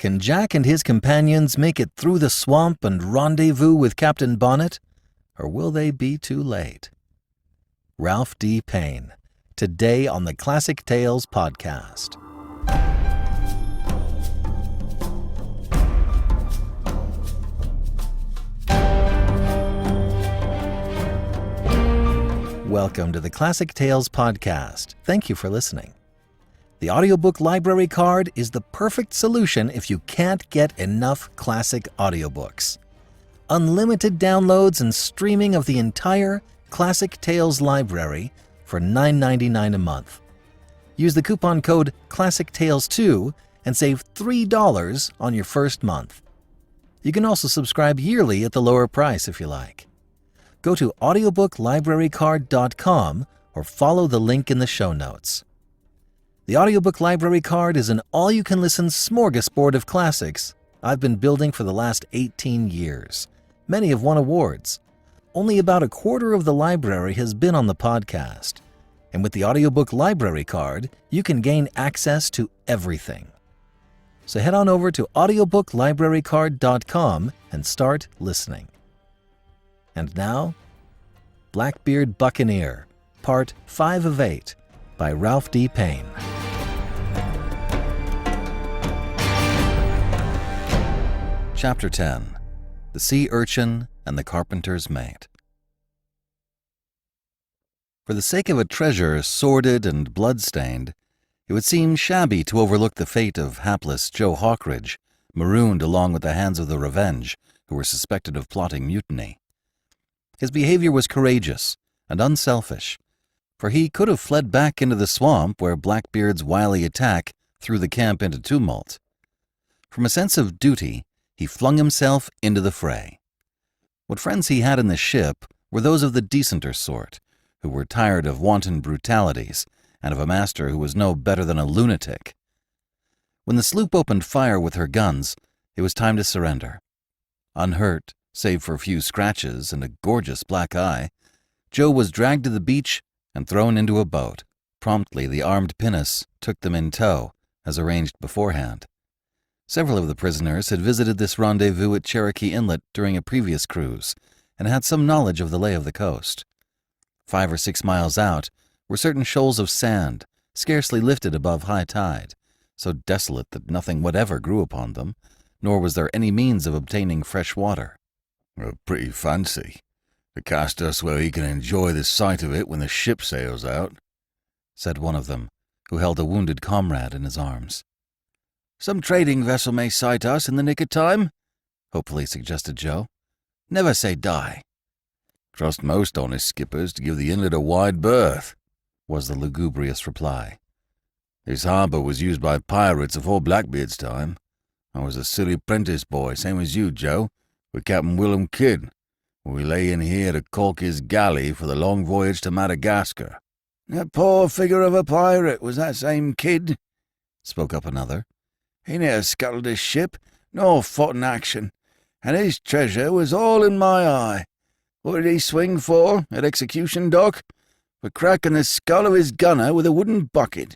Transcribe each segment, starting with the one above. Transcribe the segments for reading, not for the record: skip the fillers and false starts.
Can Jack and his companions make it through the swamp and rendezvous with Captain Bonnet, or will they be too late? Ralph D. Paine, today on the Classic Tales podcast. Welcome to the Classic Tales podcast. Thank you for listening. The Audiobook Library Card is the perfect solution if you can't get enough classic audiobooks. Unlimited downloads and streaming of the entire Classic Tales library for $9.99 a month. Use the coupon code ClassicTales2 and save $3 on your first month. You can also subscribe yearly at the lower price if you like. Go to audiobooklibrarycard.com or follow the link in the show notes. The Audiobook Library Card is an all-you-can-listen smorgasbord of classics I've been building for the last 18 years. Many have won awards. Only about a quarter of the library has been on the podcast. And with the Audiobook Library Card, you can gain access to everything. So head on over to audiobooklibrarycard.com and start listening. And now, Blackbeard Buccaneer, Part 5 of 8, by Ralph D. Paine. Chapter 10. The Sea Urchin and the Carpenter's Mate. For the sake of a treasure sordid and blood-stained, it would seem shabby to overlook the fate of hapless Joe Hawkridge, marooned along with the hands of the Revenge, who were suspected of plotting mutiny. His behavior was courageous and unselfish, for he could have fled back into the swamp where Blackbeard's wily attack threw the camp into tumult. From a sense of duty, he flung himself into the fray. What friends he had in the ship were those of the decenter sort, who were tired of wanton brutalities and of a master who was no better than a lunatic. When the sloop opened fire with her guns, it was time to surrender. Unhurt, save for a few scratches and a gorgeous black eye, Joe was dragged to the beach and thrown into a boat. Promptly, the armed pinnace took them in tow, as arranged beforehand. Several of the prisoners had visited this rendezvous at Cherokee Inlet during a previous cruise and had some knowledge of the lay of the coast. 5 or 6 miles out were certain shoals of sand, scarcely lifted above high tide, so desolate that nothing whatever grew upon them, nor was there any means of obtaining fresh water. Pretty fancy, to cast us where he can enjoy the sight of it when the ship sails out, said one of them, who held a wounded comrade in his arms. Some trading vessel may sight us in the nick of time, hopefully suggested Joe. Never say die. Trust most honest skippers to give the inlet a wide berth, was the lugubrious reply. This harbour was used by pirates afore Blackbeard's time. I was a silly apprentice boy, same as you, Joe, with Captain Willem Kidd, when we lay in here to caulk his galley for the long voyage to Madagascar. That poor figure of a pirate was that same Kidd, spoke up another. He ne'er scuttled his ship, nor fought in action, and his treasure was all in my eye. What did he swing for at execution dock? For cracking the skull of his gunner with a wooden bucket.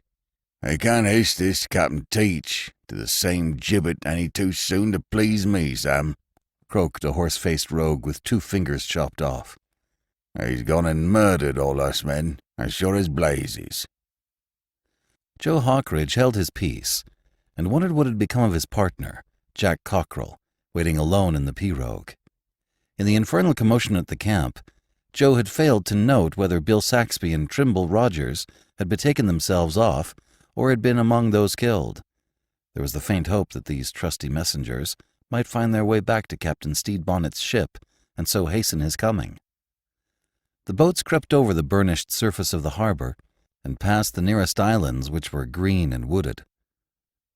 I can't haste this Captain Teach to the same gibbet any too soon to please me, Sam, croaked a horse-faced rogue with 2 fingers chopped off. He's gone and murdered all us men, as sure as blazes. Joe Hawkridge held his peace, and wondered what had become of his partner, Jack Cockrell, waiting alone in the pirogue. In the infernal commotion at the camp, Joe had failed to note whether Bill Saxby and Trimble Rogers had betaken themselves off or had been among those killed. There was the faint hope that these trusty messengers might find their way back to Captain Stede Bonnet's ship and so hasten his coming. The boats crept over the burnished surface of the harbor and passed the nearest islands, which were green and wooded.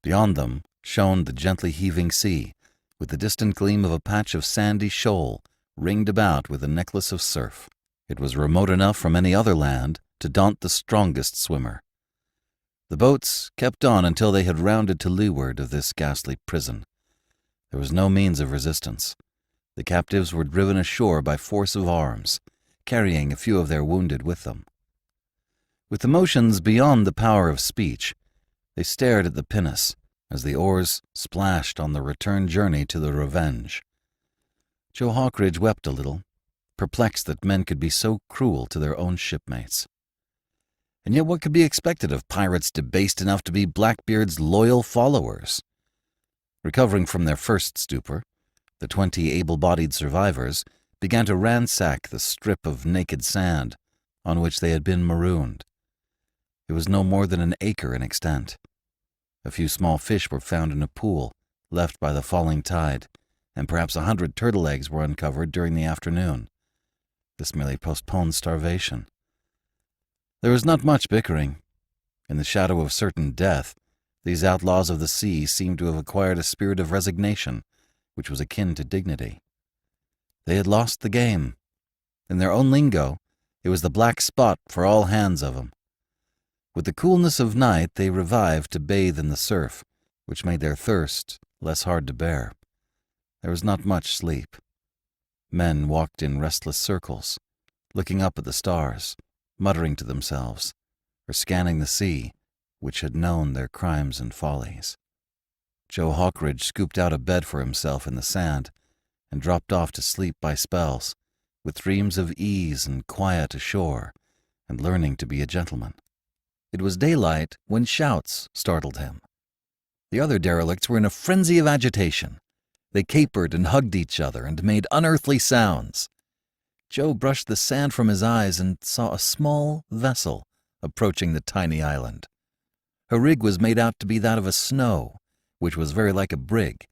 Beyond them shone the gently heaving sea, with the distant gleam of a patch of sandy shoal ringed about with a necklace of surf. It was remote enough from any other land to daunt the strongest swimmer. The boats kept on until they had rounded to leeward of this ghastly prison. There was no means of resistance. The captives were driven ashore by force of arms, carrying a few of their wounded with them. With emotions beyond the power of speech, they stared at the pinnace as the oars splashed on the return journey to the Revenge. Joe Hawkridge wept a little, perplexed that men could be so cruel to their own shipmates. And yet what could be expected of pirates debased enough to be Blackbeard's loyal followers? Recovering from their first stupor, the 20 able-bodied survivors began to ransack the strip of naked sand on which they had been marooned. It was no more than an acre in extent. A few small fish were found in a pool left by the falling tide, and perhaps 100 turtle eggs were uncovered during the afternoon. This merely postponed starvation. There was not much bickering. In the shadow of certain death, these outlaws of the sea seemed to have acquired a spirit of resignation, which was akin to dignity. They had lost the game. In their own lingo, it was the black spot for all hands of 'em. With the coolness of night, they revived to bathe in the surf, which made their thirst less hard to bear. There was not much sleep. Men walked in restless circles, looking up at the stars, muttering to themselves, or scanning the sea, which had known their crimes and follies. Joe Hawkridge scooped out a bed for himself in the sand and dropped off to sleep by spells, with dreams of ease and quiet ashore, and learning to be a gentleman. It was daylight when shouts startled him. The other derelicts were in a frenzy of agitation. They capered and hugged each other and made unearthly sounds. Joe brushed the sand from his eyes and saw a small vessel approaching the tiny island. Her rig was made out to be that of a snow, which was very like a brig,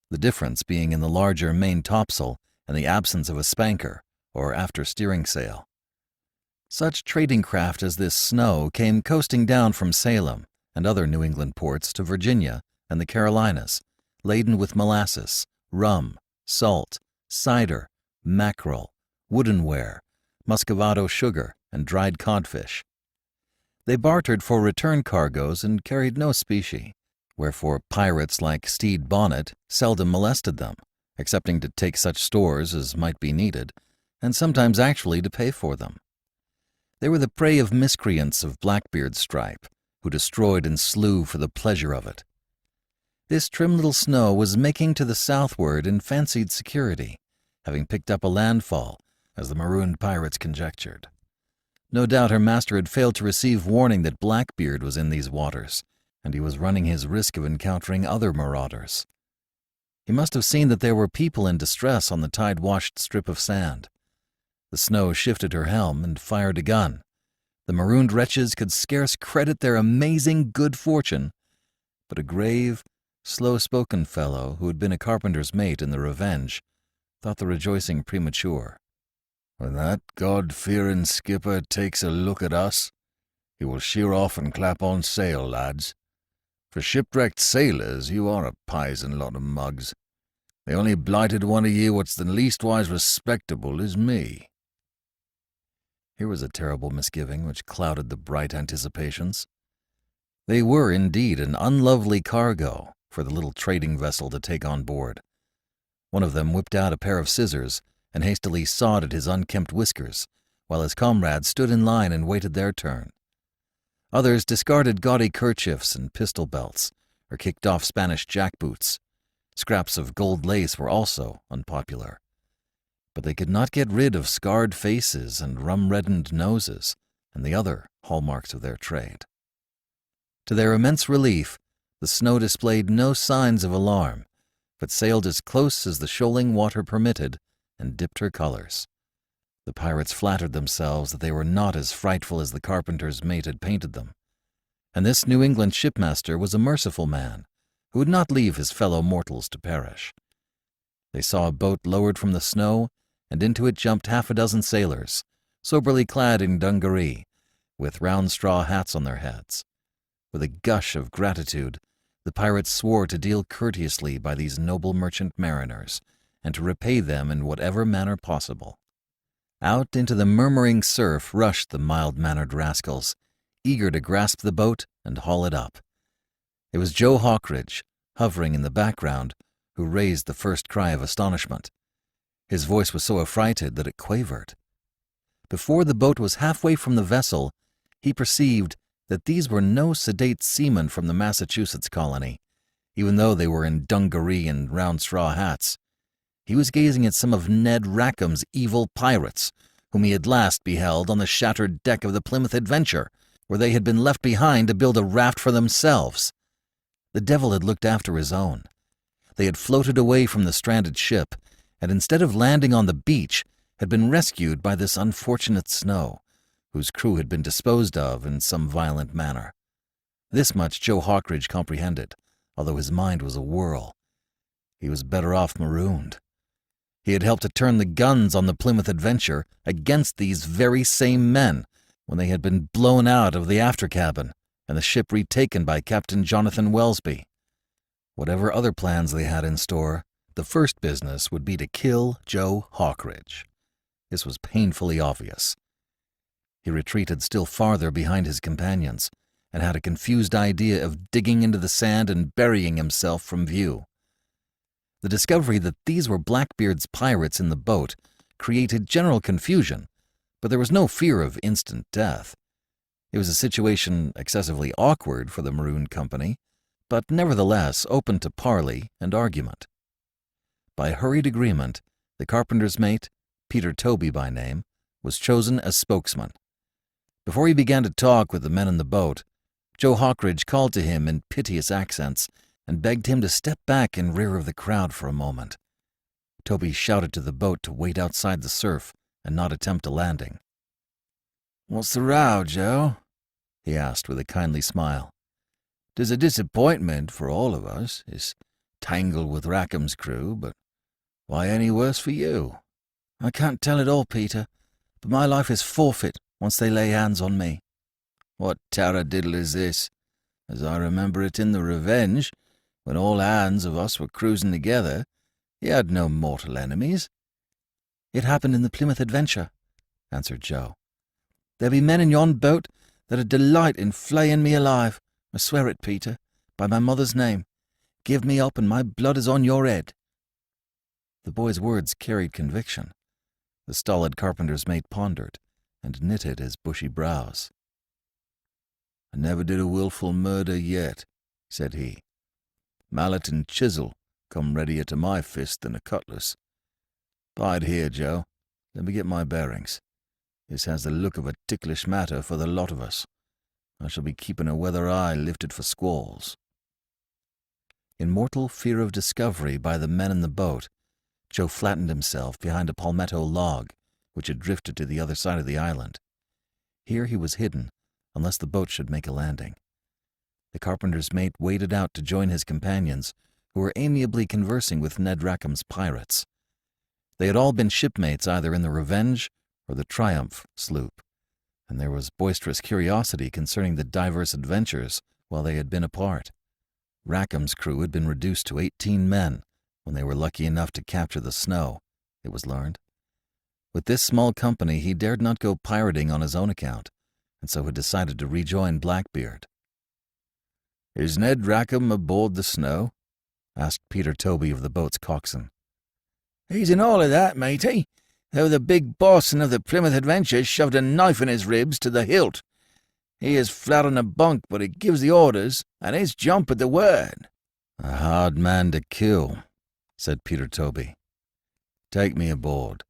the difference being in the larger main topsail and the absence of a spanker, or after steering sail. Such trading craft as this snow came coasting down from Salem and other New England ports to Virginia and the Carolinas, laden with molasses, rum, salt, cider, mackerel, woodenware, muscovado sugar, and dried codfish. They bartered for return cargoes and carried no specie, wherefore pirates like Captain Bonnet seldom molested them, excepting to take such stores as might be needed, and sometimes actually to pay for them. They were the prey of miscreants of Blackbeard's stripe, who destroyed and slew for the pleasure of it. This trim little snow was making to the southward in fancied security, having picked up a landfall, as the marooned pirates conjectured. No doubt her master had failed to receive warning that Blackbeard was in these waters, and he was running his risk of encountering other marauders. He must have seen that there were people in distress on the tide-washed strip of sand. The snow shifted her helm and fired a gun. The marooned wretches could scarce credit their amazing good fortune, but a grave, slow-spoken fellow who had been a carpenter's mate in the Revenge thought the rejoicing premature. When that God-fearing skipper takes a look at us, he will sheer off and clap on sail, lads. For shipwrecked sailors, you are a pisen lot of mugs. The only blighted one of you what's the leastwise respectable is me. Here was a terrible misgiving which clouded the bright anticipations. They were indeed an unlovely cargo for the little trading vessel to take on board. One of them whipped out a pair of scissors and hastily sawed at his unkempt whiskers, while his comrades stood in line and waited their turn. Others discarded gaudy kerchiefs and pistol belts, or kicked off Spanish jackboots. Scraps of gold lace were also unpopular. But they could not get rid of scarred faces and rum-reddened noses, and the other hallmarks of their trade. To their immense relief, the snow displayed no signs of alarm, but sailed as close as the shoaling water permitted and dipped her colors. The pirates flattered themselves that they were not as frightful as the carpenter's mate had painted them, and this New England shipmaster was a merciful man who would not leave his fellow mortals to perish. They saw a boat lowered from the snow, and into it jumped 6 sailors, soberly clad in dungaree, with round straw hats on their heads. With a gush of gratitude, the pirates swore to deal courteously by these noble merchant mariners, and to repay them in whatever manner possible. Out into the murmuring surf rushed the mild-mannered rascals, eager to grasp the boat and haul it up. It was Joe Hawkridge, hovering in the background, who raised the first cry of astonishment. His voice was so affrighted that it quavered. Before the boat was halfway from the vessel, he perceived that these were no sedate seamen from the Massachusetts colony. even though they were in dungaree and round straw hats. He was gazing at some of Ned Rackham's evil pirates, whom he had last beheld on the shattered deck of the Plymouth Adventure, where they had been left behind to build a raft for themselves. The devil had looked after his own. They had floated away from the stranded ship, and instead of landing on the beach, had been rescued by this unfortunate Snow, whose crew had been disposed of in some violent manner. This much Joe Hawkridge comprehended, although his mind was a whirl. He was better off marooned. He had helped to turn the guns on the Plymouth Adventure against these very same men when they had been blown out of the after cabin and the ship retaken by Captain Jonathan Welsby. Whatever other plans they had in store, the first business would be to kill Joe Hawkridge. This was painfully obvious. He retreated still farther behind his companions and had a confused idea of digging into the sand and burying himself from view. The discovery that these were Blackbeard's pirates in the boat created general confusion, but there was no fear of instant death. It was a situation excessively awkward for the marooned company, but nevertheless open to parley and argument. By hurried agreement, the carpenter's mate, Peter Toby by name, was chosen as spokesman. Before he began to talk with the men in the boat, Joe Hawkridge called to him in piteous accents and begged him to step back in rear of the crowd for a moment. Toby shouted to the boat to wait outside the surf and not attempt a landing. "What's the row, Joe?" he asked with a kindly smile. "'Tis a disappointment for all of us, this tangle with Rackham's crew, but why any worse for you?" "I can't tell it all, Peter, but my life is forfeit once they lay hands on me." "What taradiddle is this? As I remember it in the Revenge, when all hands of us were cruising together, you had no mortal enemies." "It happened in the Plymouth Adventure," answered Joe. "There be men in yon boat that 'd delight in flaying me alive. I swear it, Peter, by my mother's name. Give me up and my blood is on your head." The boy's words carried conviction. The stolid carpenter's mate pondered and knitted his bushy brows. "I never did a wilful murder yet," said he. "Mallet and chisel come readier to my fist than a cutlass. Bide here, Joe. Let me get my bearings. This has the look of a ticklish matter for the lot of us. I shall be keeping a weather eye lifted for squalls." In mortal fear of discovery by the men in the boat, Joe flattened himself behind a palmetto log which had drifted to the other side of the island. Here he was hidden, unless the boat should make a landing. The carpenter's mate waded out to join his companions, who were amiably conversing with Ned Rackham's pirates. They had all been shipmates either in the Revenge or the Triumph sloop, and there was boisterous curiosity concerning the diverse adventures while they had been apart. Rackham's crew had been reduced to 18 men when they were lucky enough to capture the Snow, it was learned. With this small company he dared not go pirating on his own account, and so had decided to rejoin Blackbeard. "Is Ned Rackham aboard the Snow?" asked Peter Toby of the boat's coxswain. "He's in all of that, matey, though the big bosun of the Plymouth Adventure shoved a knife in his ribs to the hilt. He is flat on the bunk, but he gives the orders, and is jump at the word." "A hard man to kill," said Peter Toby. "Take me aboard.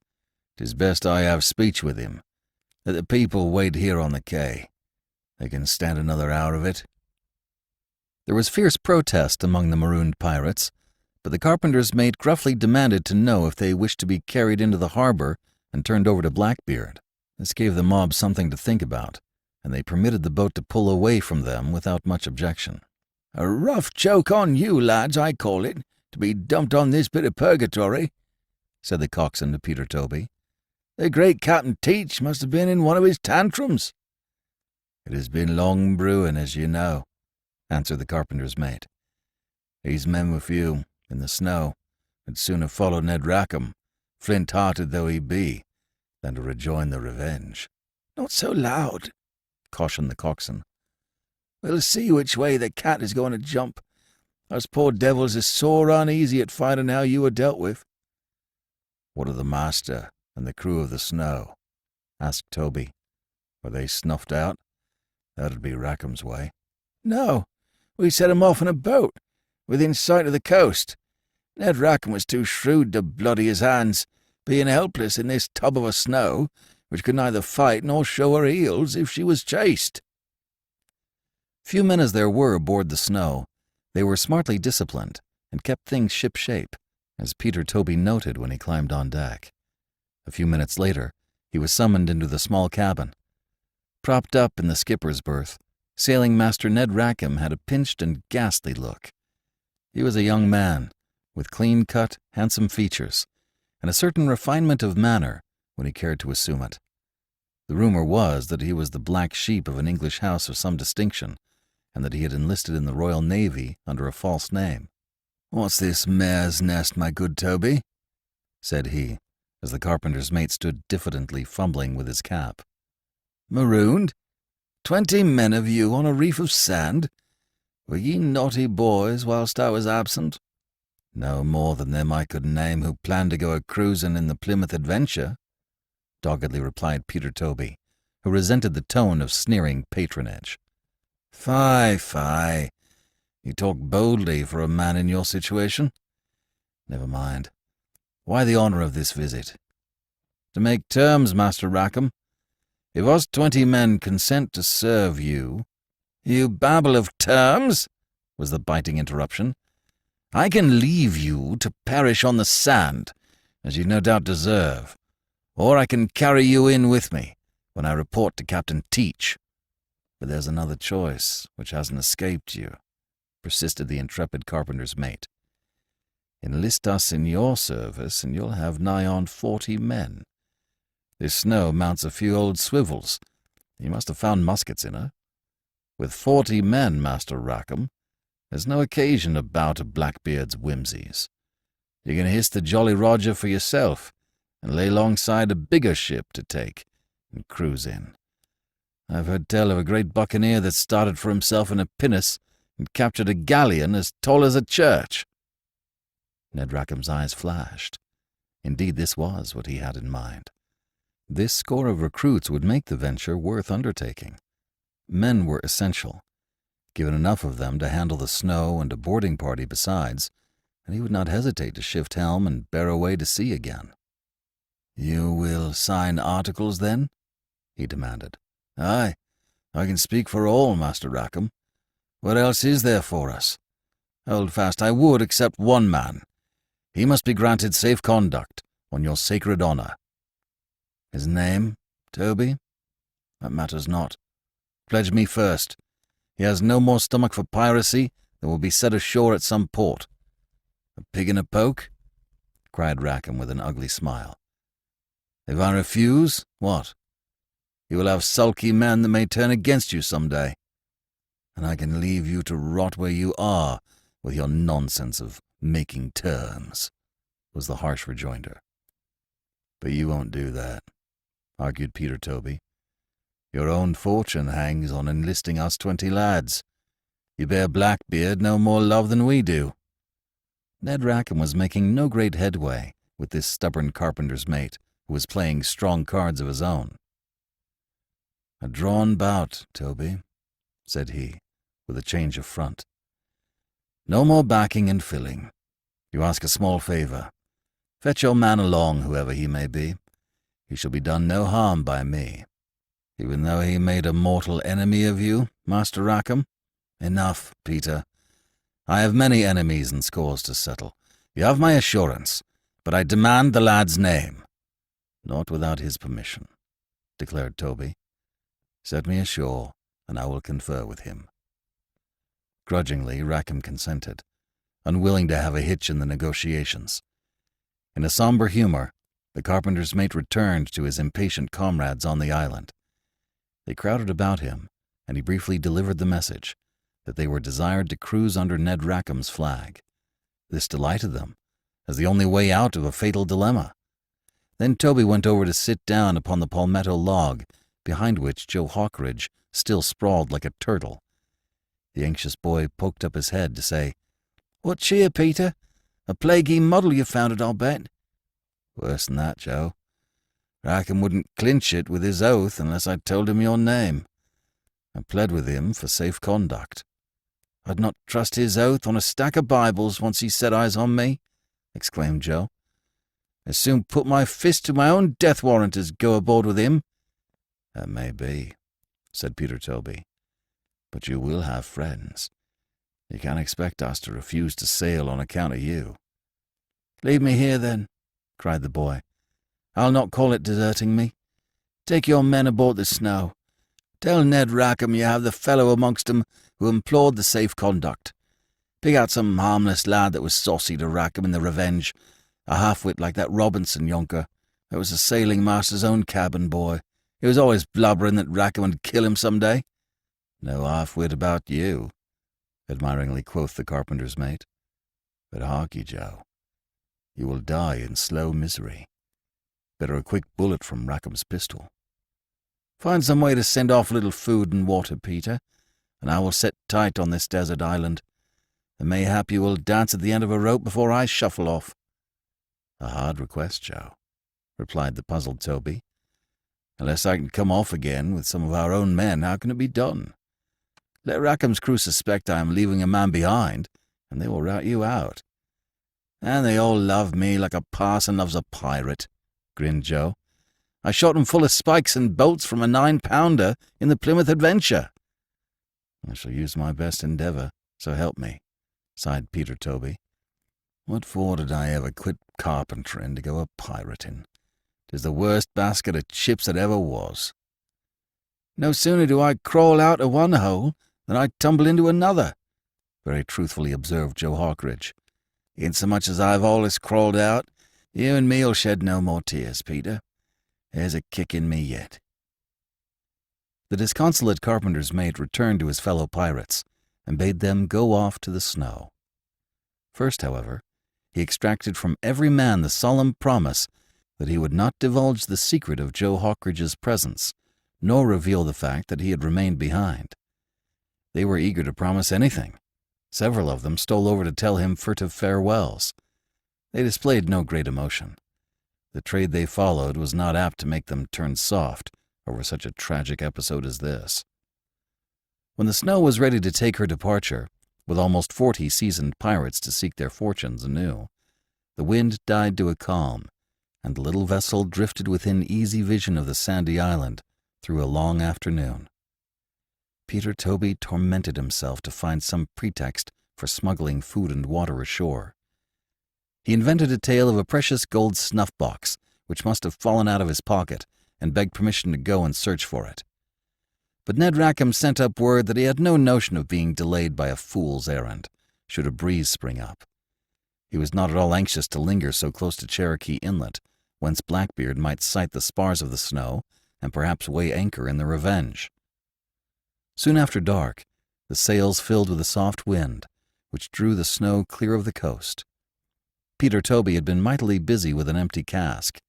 'Tis best I have speech with him. Let the people wait here on the quay. They can stand another hour of it." There was fierce protest among the marooned pirates, but the carpenter's mate gruffly demanded to know if they wished to be carried into the harbor and turned over to Blackbeard. This gave the mob something to think about, and they permitted the boat to pull away from them without much objection. "A rough joke on you, lads, I call it, to be dumped on this bit of purgatory," said the coxswain to Peter Toby. "The great Captain Teach must have been in one of his tantrums." "It has been long brewing, as you know," answered the carpenter's mate. "These men were few, in the Snow, would sooner follow Ned Rackham, flint-hearted though he be, than to rejoin the Revenge." "Not so loud," cautioned the coxswain. "We'll see which way the cat is going to jump. Us poor devils is sore uneasy at finding how you were dealt with." "What of the master and the crew of the Snow?" asked Toby. "Were they snuffed out? That'd be Rackham's way." "No, we set 'em off in a boat. within sight of the coast. Ned Rackham was too shrewd to bloody his hands, being helpless in this tub of a snow, which could neither fight nor show her heels if she was chased. Few men as there were aboard the Snow, they were smartly disciplined and kept things ship-shape, as Peter Toby noted when he climbed on deck. A few minutes later, he was summoned into the small cabin. Propped up in the skipper's berth, Sailing Master Ned Rackham had a pinched and ghastly look. He was a young man, with clean-cut, handsome features, and a certain refinement of manner when he cared to assume it. The rumor was that he was the black sheep of an English house of some distinction, and that he had enlisted in the Royal Navy under a false name. "What's this mare's nest, my good Toby?" said he, as the carpenter's mate stood diffidently fumbling with his cap. "Marooned? 20 men of you on a reef of sand? Were ye naughty boys whilst I was absent?" "No more than them I could name who planned to go a-cruising in the Plymouth Adventure," doggedly replied Peter Toby, who resented the tone of sneering patronage. "Fie, fie. You talk boldly for a man in your situation. Never mind. Why the honour of this visit?" To make terms, Master Rackham. If us 20 men consent to serve you—" "You babble of terms," was the biting interruption. "I can leave you to perish on the sand, as you no doubt deserve, or I can carry you in with me when I report to Captain Teach." "But there's another choice which hasn't escaped you," persisted the intrepid carpenter's mate. "Enlist us in your service, and you'll have nigh on 40 men. This Snow mounts a few old swivels. You must have found muskets in her. With 40 men, Master Rackham, there's no occasion to bow to Blackbeard's whimsies. You can hiss the Jolly Roger for yourself, and lay alongside a bigger ship to take and cruise in. I've heard tell of a great buccaneer that started for himself in a pinnace and captured a galleon as tall as a church." Ned Rackham's eyes flashed. Indeed, this was what he had in mind. This score of recruits would make the venture worth undertaking. Men were essential. Given enough of them to handle the Snow and a boarding party besides, and he would not hesitate to shift helm and bear away to sea again. "You will sign articles, then?" he demanded. "Aye, I can speak for all, Master Rackham. What else is there for us? Hold fast, I would except one man. He must be granted safe conduct on your sacred honour." "His name, Toby? That matters not. Pledge me first. He has no more stomach for piracy than will be set ashore at some port." "A pig in a poke?" cried Rackham with an ugly smile. "If I refuse, what? You will have sulky men that may turn against you some day, and I can leave you to rot where you are with your nonsense of making terms," was the harsh rejoinder. "But you won't do that," argued Peter Toby. "Your own fortune hangs on enlisting us 20 lads. You bear Blackbeard no more love than we do." Ned Rackham was making no great headway with this stubborn carpenter's mate, who was playing strong cards of his own. "A drawn bout, Toby," said he, with a change of front. "No more backing and filling. You ask a small favour. Fetch your man along, whoever he may be. He shall be done no harm by me. Even though he made a mortal enemy of you, Master Rackham? Enough, Peter. I have many enemies and scores to settle. You have my assurance, but I demand the lad's name." "Not without his permission," declared Toby. "Set me ashore, and I will confer with him." Grudgingly, Rackham consented, unwilling to have a hitch in the negotiations. In a somber humor, the carpenter's mate returned to his impatient comrades on the island. They crowded about him, and he briefly delivered the message that they were desired to cruise under Ned Rackham's flag. This delighted them, as the only way out of a fatal dilemma. Then Toby went over to sit down upon the palmetto log, behind which Joe Hawkridge still sprawled like a turtle. The anxious boy poked up his head to say, "What cheer, Peter? A plaguey muddle you found it, I'll bet." "Worse than that, Joe. Rackham wouldn't clinch it with his oath unless I told him your name. I pled with him for safe conduct. "I'd not trust his oath on a stack of Bibles once he set eyes on me," exclaimed Joe. "As soon put my fist to my own death warrant as go aboard with him." "That may be," said Peter Toby, "but you will have friends. You can't expect us to refuse to sail on account of you." "Leave me here, then," cried the boy. "I'll not call it deserting me. Take your men aboard the Snow. Tell Ned Rackham you have the fellow amongst 'em who implored the safe conduct. Pick out some harmless lad that was saucy to Rackham in the Revenge, a half-wit like that Robinson yonker, that was the sailing master's own cabin boy. He was always blubbering that Rackham would kill him some day." "No half-wit about you," admiringly quoth the carpenter's mate. "But hark ye, Joe, you will die in slow misery. Better a quick bullet from Rackham's pistol." "Find some way to send off a little food and water, Peter, and I will set tight on this desert island. And mayhap you will dance at the end of a rope before I shuffle off." "A hard request, Joe," replied the puzzled Toby. "Unless I can come off again with some of our own men, how can it be done? Let Rackham's crew suspect I am leaving a man behind, and they will rout you out." "And they all love me like a parson loves a pirate," grinned Joe. "I shot 'em full of spikes and bolts from a 9-pounder in the Plymouth Adventure." "I shall use my best endeavour, so help me," sighed Peter Toby. "What for did I ever quit carpentering to go a pirating? 'Tis the worst basket of chips that ever was." "No sooner do I crawl out of one hole than I tumble into another," very truthfully observed Joe Hawkridge. "Insomuch as I've allus crawled out, you and me'll shed no more tears, Peter. There's a kick in me yet." The disconsolate carpenter's mate returned to his fellow pirates and bade them go off to the Snow. First, however, he extracted from every man the solemn promise that he would not divulge the secret of Joe Hawkridge's presence, nor reveal the fact that he had remained behind. They were eager to promise anything. Several of them stole over to tell him furtive farewells. They displayed no great emotion. The trade they followed was not apt to make them turn soft over such a tragic episode as this. When the Snow was ready to take her departure, with almost 40 seasoned pirates to seek their fortunes anew, the wind died to a calm, and the little vessel drifted within easy vision of the sandy island through a long afternoon. Peter Toby tormented himself to find some pretext for smuggling food and water ashore. He invented a tale of a precious gold snuff-box which must have fallen out of his pocket, and begged permission to go and search for it. But Ned Rackham sent up word that he had no notion of being delayed by a fool's errand, should a breeze spring up. He was not at all anxious to linger so close to Cherokee Inlet, whence Blackbeard might sight the spars of the Snow and perhaps weigh anchor in the Revenge. Soon after dark, the sails filled with a soft wind, which drew the Snow clear of the coast. Peter Toby had been mightily busy with an empty cask.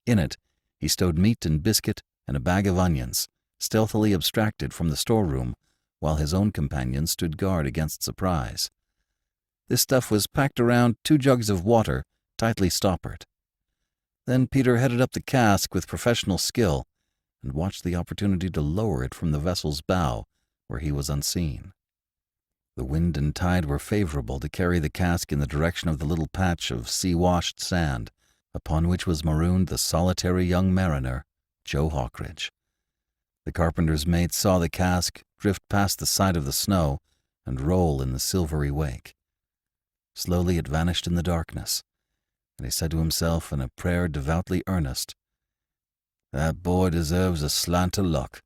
In it, he stowed meat and biscuit and a bag of onions, stealthily abstracted from the storeroom, while his own companion stood guard against surprise. This stuff was packed around 2 jugs of water, tightly stoppered. Then Peter headed up the cask with professional skill and watched the opportunity to lower it from the vessel's bow, where he was unseen. The wind and tide were favorable to carry the cask in the direction of the little patch of sea-washed sand, upon which was marooned the solitary young mariner, Joe Hawkridge. The carpenter's mate saw the cask drift past the side of the Snow and roll in the silvery wake. Slowly it vanished in the darkness, and he said to himself in a prayer devoutly earnest, "That boy deserves a slant of luck,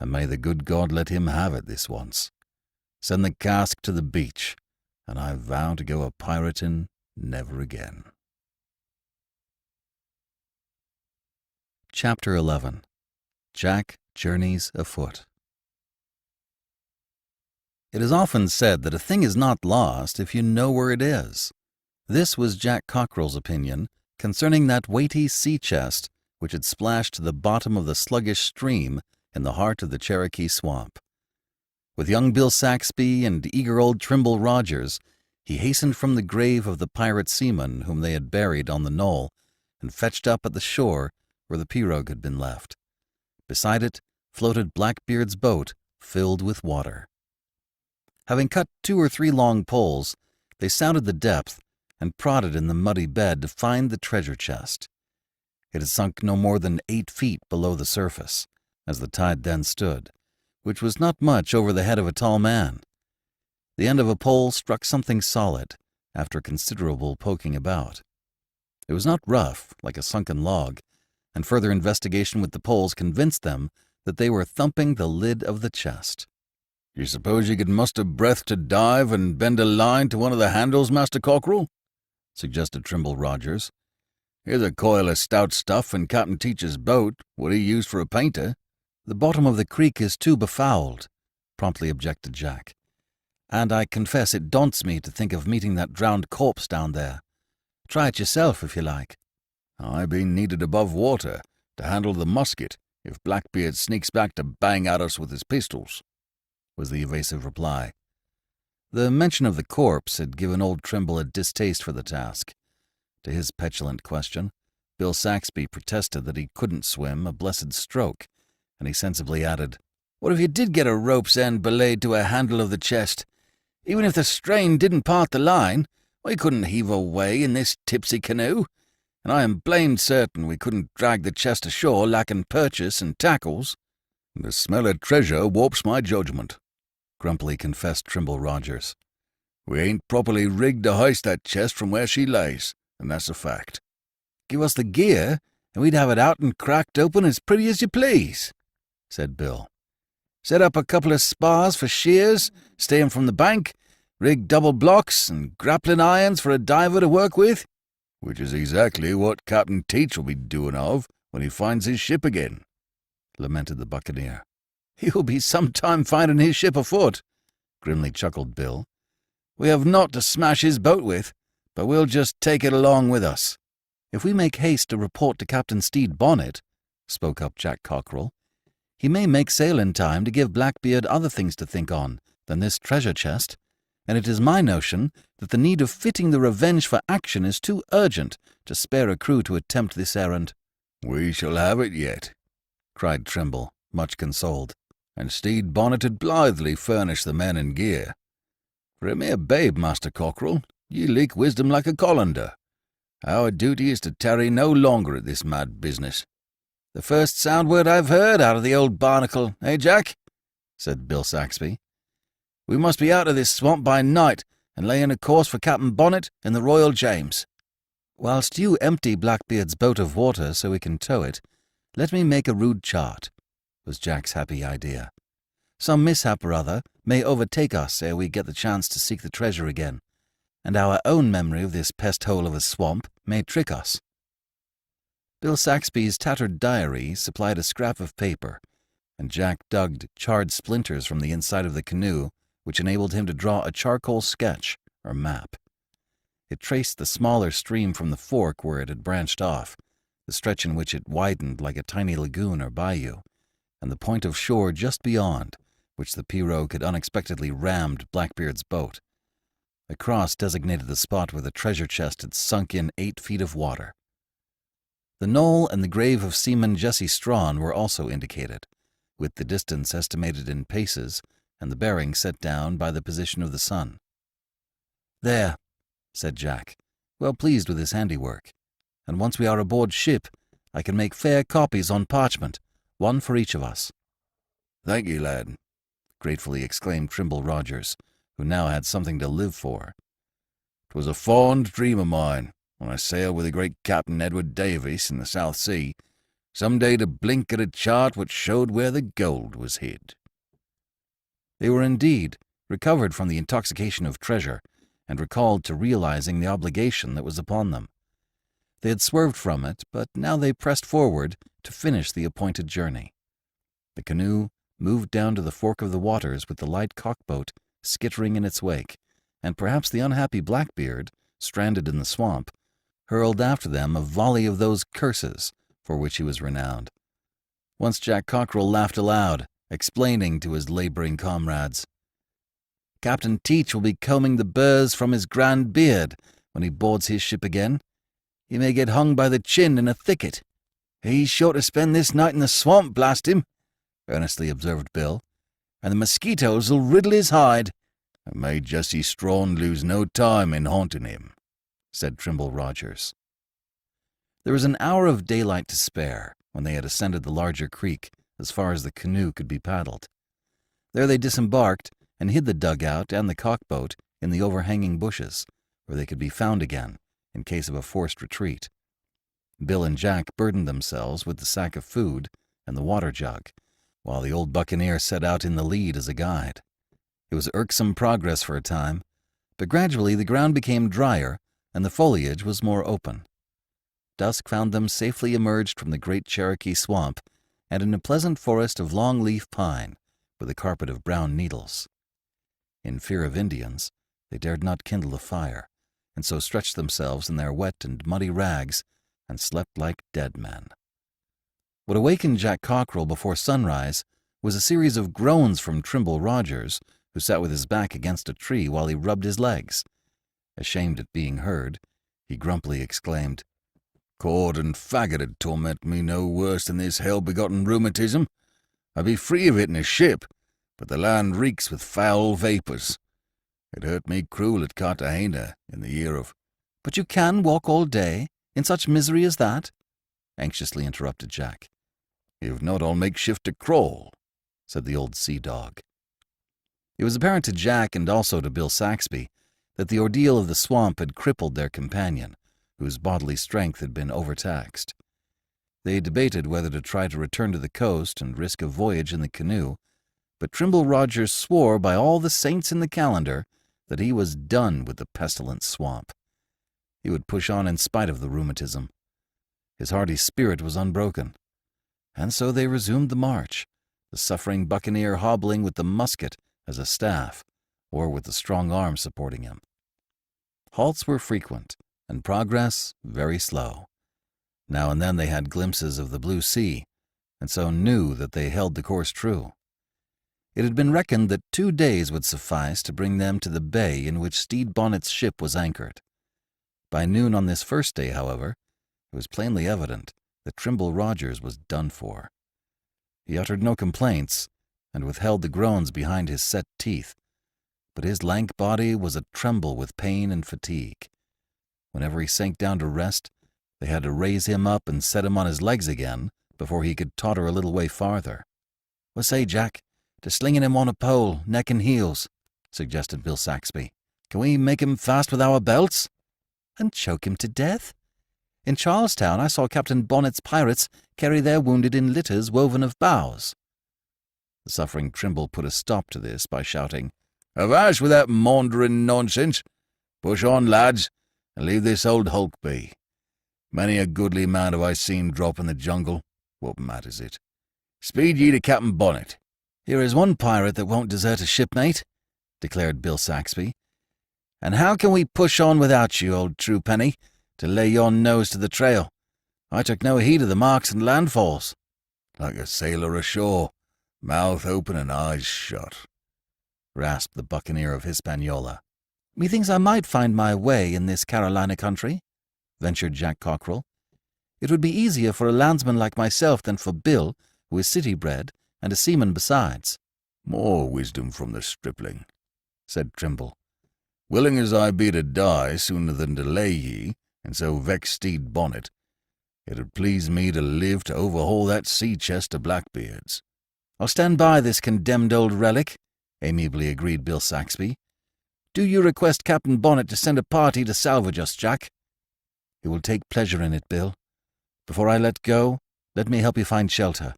and may the good God let him have it this once. Send the cask to the beach, and I vow to go a pirating never again." Chapter 11. Jack Journeys Afoot. It is often said that a thing is not lost if you know where it is. This was Jack Cockrell's opinion concerning that weighty sea chest which had splashed to the bottom of the sluggish stream in the heart of the Cherokee swamp. With young Bill Saxby and eager old Trimble Rogers, he hastened from the grave of the pirate seaman whom they had buried on the knoll and fetched up at the shore where the pirogue had been left. Beside it floated Blackbeard's boat filled with water. Having cut 2 or 3 long poles, they sounded the depth and prodded in the muddy bed to find the treasure chest. It had sunk no more than 8 feet below the surface, as the tide then stood, which was not much over the head of a tall man. The end of a pole struck something solid, after considerable poking about. It was not rough, like a sunken log, and further investigation with the poles convinced them that they were thumping the lid of the chest. You suppose you could muster breath to dive and bend a line to one of the handles, Master Cockerel? Suggested Trimble Rogers. Here's a coil of stout stuff in Captain Teach's boat, what he used for a painter. The bottom of the creek is too befouled, promptly objected Jack, and I confess it daunts me to think of meeting that drowned corpse down there. Try it yourself, if you like. I been needed above water to handle the musket if Blackbeard sneaks back to bang at us with his pistols, was the evasive reply. The mention of the corpse had given old Trimble a distaste for the task. To his petulant question, Bill Saxby protested that he couldn't swim a blessed stroke, and he sensibly added, "What if you did get a rope's end belayed to a handle of the chest? Even if the strain didn't part the line, we couldn't heave away in this tipsy canoe, and I am blamed certain we couldn't drag the chest ashore lacking purchase and tackles." "The smell of treasure warps my judgment," grumpily confessed Trimble Rogers. "We ain't properly rigged to hoist that chest from where she lays, and that's a fact." "Give us the gear, and we'd have it out and cracked open as pretty as you please," said Bill. "Set up a couple of spars for shears, stay 'em from the bank, rig double blocks and grappling irons for a diver to work with." "Which is exactly what Captain Teach will be doing of when he finds his ship again," lamented the Buccaneer. "He'll be some time finding his ship afoot," grimly chuckled Bill. "We have naught to smash his boat with, but we'll just take it along with us." "If we make haste to report to Captain Bonnet," spoke up Jack Cockerel, "he may make sail in time to give Blackbeard other things to think on than this treasure chest, and it is my notion that the need of fitting the Revenge for action is too urgent to spare a crew to attempt this errand." "We shall have it yet," cried Trimble, much consoled, "and Stede Bonnet had blithely furnished the men and gear. For a mere babe, Master Cockerel, ye leak wisdom like a colander. Our duty is to tarry no longer at this mad business." "The first sound word I've heard out of the old barnacle, eh, Jack?" said Bill Saxby. "We must be out of this swamp by night and lay in a course for Captain Bonnet and the Royal James. Whilst you empty Blackbeard's boat of water so we can tow it, let me make a rude chart," was Jack's happy idea. "Some mishap or other may overtake us ere we get the chance to seek the treasure again, and our own memory of this pest-hole of a swamp may trick us." Bill Saxby's tattered diary supplied a scrap of paper, and Jack dug charred splinters from the inside of the canoe, which enabled him to draw a charcoal sketch, or map. It traced the smaller stream from the fork where it had branched off, the stretch in which it widened like a tiny lagoon or bayou, and the point of shore just beyond, which the pirogue had unexpectedly rammed Blackbeard's boat. A cross designated the spot where the treasure chest had sunk in 8 feet of water. The knoll and the grave of seaman Jesse Strawn were also indicated, with the distance estimated in paces and the bearing set down by the position of the sun. "There," said Jack, well pleased with his handiwork, "and once we are aboard ship, I can make fair copies on parchment, one for each of us." "Thank you, lad," gratefully exclaimed Trimble Rogers, who now had something to live for. "'Twas a fond dream of mine, when I sailed with the great Captain Edward Davis in the South Sea, some day to blink at a chart which showed where the gold was hid." They were indeed recovered from the intoxication of treasure and recalled to realizing the obligation that was upon them. They had swerved from it, but now they pressed forward to finish the appointed journey. The canoe moved down to the fork of the waters with the light cockboat skittering in its wake, and perhaps the unhappy Blackbeard, stranded in the swamp, hurled after them a volley of those curses for which he was renowned. Once Jack Cockerel laughed aloud, explaining to his laboring comrades, "Captain Teach will be combing the burrs from his grand beard when he boards his ship again. He may get hung by the chin in a thicket." "He's sure to spend this night in the swamp, blast him," earnestly observed Bill, "and the mosquitoes'll riddle his hide." and may Jessie Strawn lose no time in haunting him," said Trimble Rogers. There was an hour of daylight to spare when they had ascended the larger creek as far as the canoe could be paddled. There they disembarked and hid the dugout and the cockboat in the overhanging bushes, where they could be found again in case of a forced retreat. Bill and Jack burdened themselves with the sack of food and the water jug, while the old buccaneer set out in the lead as a guide. It was irksome progress for a time, but gradually the ground became drier and the foliage was more open. Dusk found them safely emerged from the great Cherokee swamp and in a pleasant forest of long-leaf pine with a carpet of brown needles. In fear of Indians, they dared not kindle a fire, and so stretched themselves in their wet and muddy rags and slept like dead men. What awakened Jack Cockrell before sunrise was a series of groans from Trimble Rogers, who sat with his back against a tree while he rubbed his legs. Ashamed at being heard, he grumpily exclaimed, "Cord and faggot'd torment me no worse than this hell-begotten rheumatism. I'd be free of it in a ship, but the land reeks with foul vapours. It hurt me cruel at Cartagena in the year of—" "But you can walk all day, in such misery as that?" anxiously interrupted Jack. "If not, I'll make shift to crawl," said the old sea-dog. It was apparent to Jack and also to Bill Saxby that the ordeal of the swamp had crippled their companion, whose bodily strength had been overtaxed. They debated whether to try to return to the coast and risk a voyage in the canoe, but Trimble Rogers swore by all the saints in the calendar that he was done with the pestilent swamp. He would push on in spite of the rheumatism. His hardy spirit was unbroken. And so they resumed the march, the suffering buccaneer hobbling with the musket as a staff, or with the strong arm supporting him. Halts were frequent, and progress very slow. Now and then they had glimpses of the blue sea, and so knew that they held the course true. It had been reckoned that 2 days would suffice to bring them to the bay in which Stede Bonnet's ship was anchored. By noon on this first day, however, it was plainly evident that Trimble Rogers was done for. He uttered no complaints, and withheld the groans behind his set teeth, but his lank body was a-tremble with pain and fatigue. Whenever he sank down to rest, they had to raise him up and set him on his legs again before he could totter a little way farther. "What say, Jack, to slinging him on a pole, neck and heels?" suggested Bill Saxby. "Can we make him fast with our belts?" "And choke him to death? In Charlestown I saw Captain Bonnet's pirates carry their wounded in litters woven of boughs." The suffering Trimble put a stop to this by shouting, "Avast with that maundering nonsense! Push on, lads, and leave this old hulk be. Many a goodly man have I seen drop in the jungle. What matters it? Speed ye to Captain Bonnet." "Here is one pirate that won't desert a shipmate," declared Bill Saxby. "And how can we push on without you, old true penny, to lay yon nose to the trail? I took no heed of the marks and landfalls." "Like a sailor ashore, mouth open and eyes shut," rasped the buccaneer of Hispaniola. "Methinks I might find my way in this Carolina country," ventured Jack Cockrell. "It would be easier for a landsman like myself than for Bill, who is city-bred, and a seaman besides." "More wisdom from the stripling," said Trimble. "Willing as I be to die sooner than delay ye, and so vex Stede Bonnet, it would please me to live to overhaul that sea chest of Blackbeard's." "I'll stand by this condemned old relic," amiably agreed Bill Saxby. "Do you request Captain Bonnet to send a party to salvage us, Jack?" "He will take pleasure in it, Bill. Before I let go, let me help you find shelter.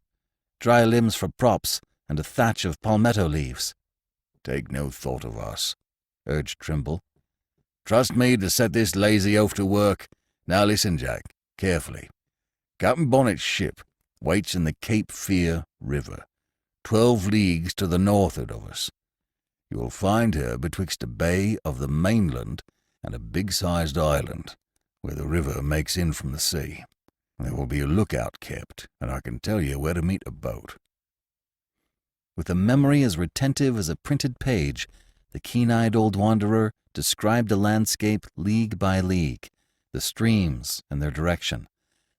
Dry limbs for props, and a thatch of palmetto leaves." "Take no thought of us," urged Trimble. "Trust me to set this lazy oaf to work. Now listen, Jack, carefully. Captain Bonnet's ship waits in the Cape Fear River, 12 leagues to the northward of us. You will find her betwixt a bay of the mainland and a big-sized island, where the river makes in from the sea. There will be a lookout kept, and I can tell you where to meet a boat." With a memory as retentive as a printed page, the keen-eyed old wanderer described the landscape league by league, the streams and their direction,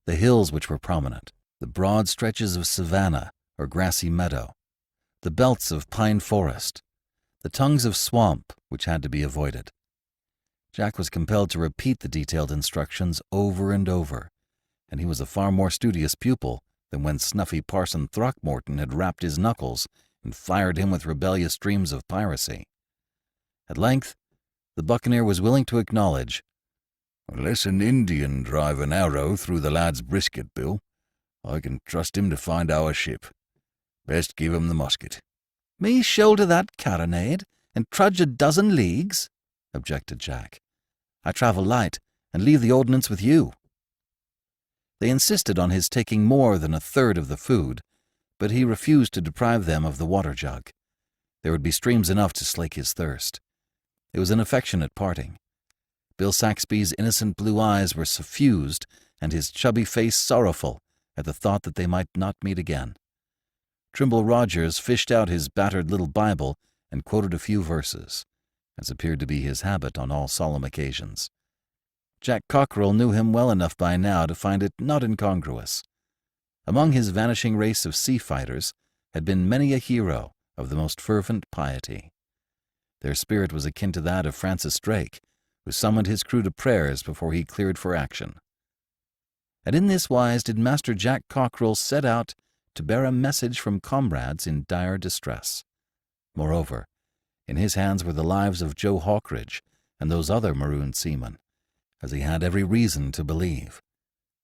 the hills which were prominent, the broad stretches of savanna or grassy meadow, the belts of pine forest, the tongues of swamp which had to be avoided. Jack was compelled to repeat the detailed instructions over and over, and he was a far more studious pupil than when snuffy Parson Throckmorton had rapped his knuckles and fired him with rebellious dreams of piracy. At length, the Buccaneer was willing to acknowledge, "Unless an Indian drive an arrow through the lad's brisket, Bill, I can trust him to find our ship. Best give him the musket." "Me shoulder that carronade and trudge a dozen leagues?" objected Jack. "I travel light and leave the ordnance with you." They insisted on his taking more than a third of the food, but he refused to deprive them of the water jug. There would be streams enough to slake his thirst. It was an affectionate parting. Bill Saxby's innocent blue eyes were suffused and his chubby face sorrowful at the thought that they might not meet again. Trimble Rogers fished out his battered little Bible and quoted a few verses, as appeared to be his habit on all solemn occasions. Jack Cockerell knew him well enough by now to find it not incongruous. Among his vanishing race of sea-fighters had been many a hero of the most fervent piety. Their spirit was akin to that of Francis Drake, who summoned his crew to prayers before he cleared for action. And in this wise did Master Jack Cockerell set out to bear a message from comrades in dire distress. Moreover, in his hands were the lives of Joe Hawkridge and those other marooned seamen, as he had every reason to believe.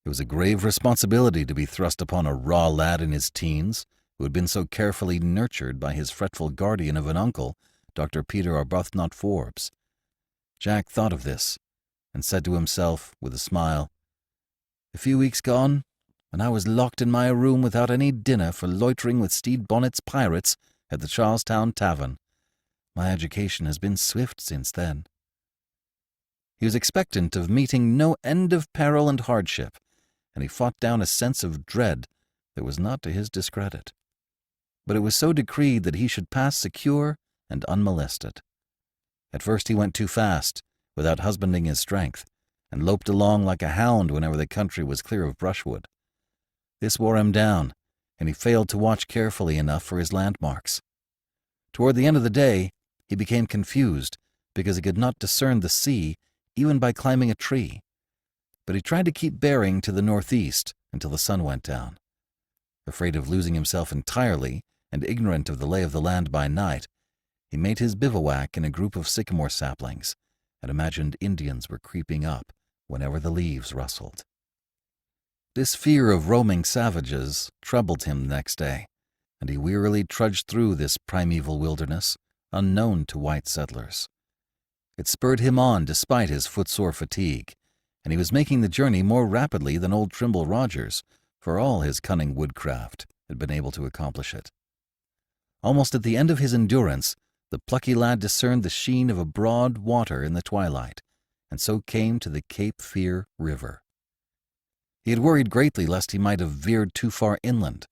It was a grave responsibility to be thrust upon a raw lad in his teens, who had been so carefully nurtured by his fretful guardian of an uncle, Dr. Peter Arbuthnot Forbes. Jack thought of this, and said to himself, with a smile, "A few weeks gone, and I was locked in my room without any dinner for loitering with Stede Bonnet's pirates at the Charlestown Tavern. My education has been swift since then." He was expectant of meeting no end of peril and hardship, and he fought down a sense of dread that was not to his discredit. But it was so decreed that he should pass secure and unmolested. At first he went too fast, without husbanding his strength, and loped along like a hound whenever the country was clear of brushwood. This wore him down, and he failed to watch carefully enough for his landmarks. Toward the end of the day, he became confused because he could not discern the sea even by climbing a tree. But he tried to keep bearing to the northeast until the sun went down. Afraid of losing himself entirely and ignorant of the lay of the land by night, he made his bivouac in a group of sycamore saplings and imagined Indians were creeping up whenever the leaves rustled. This fear of roaming savages troubled him the next day, and he wearily trudged through this primeval wilderness, unknown to white settlers. It spurred him on despite his footsore fatigue, and he was making the journey more rapidly than old Trimble Rogers, for all his cunning woodcraft had been able to accomplish it. Almost at the end of his endurance, the plucky lad discerned the sheen of a broad water in the twilight, and so came to the Cape Fear River. He had worried greatly lest he might have veered too far inland,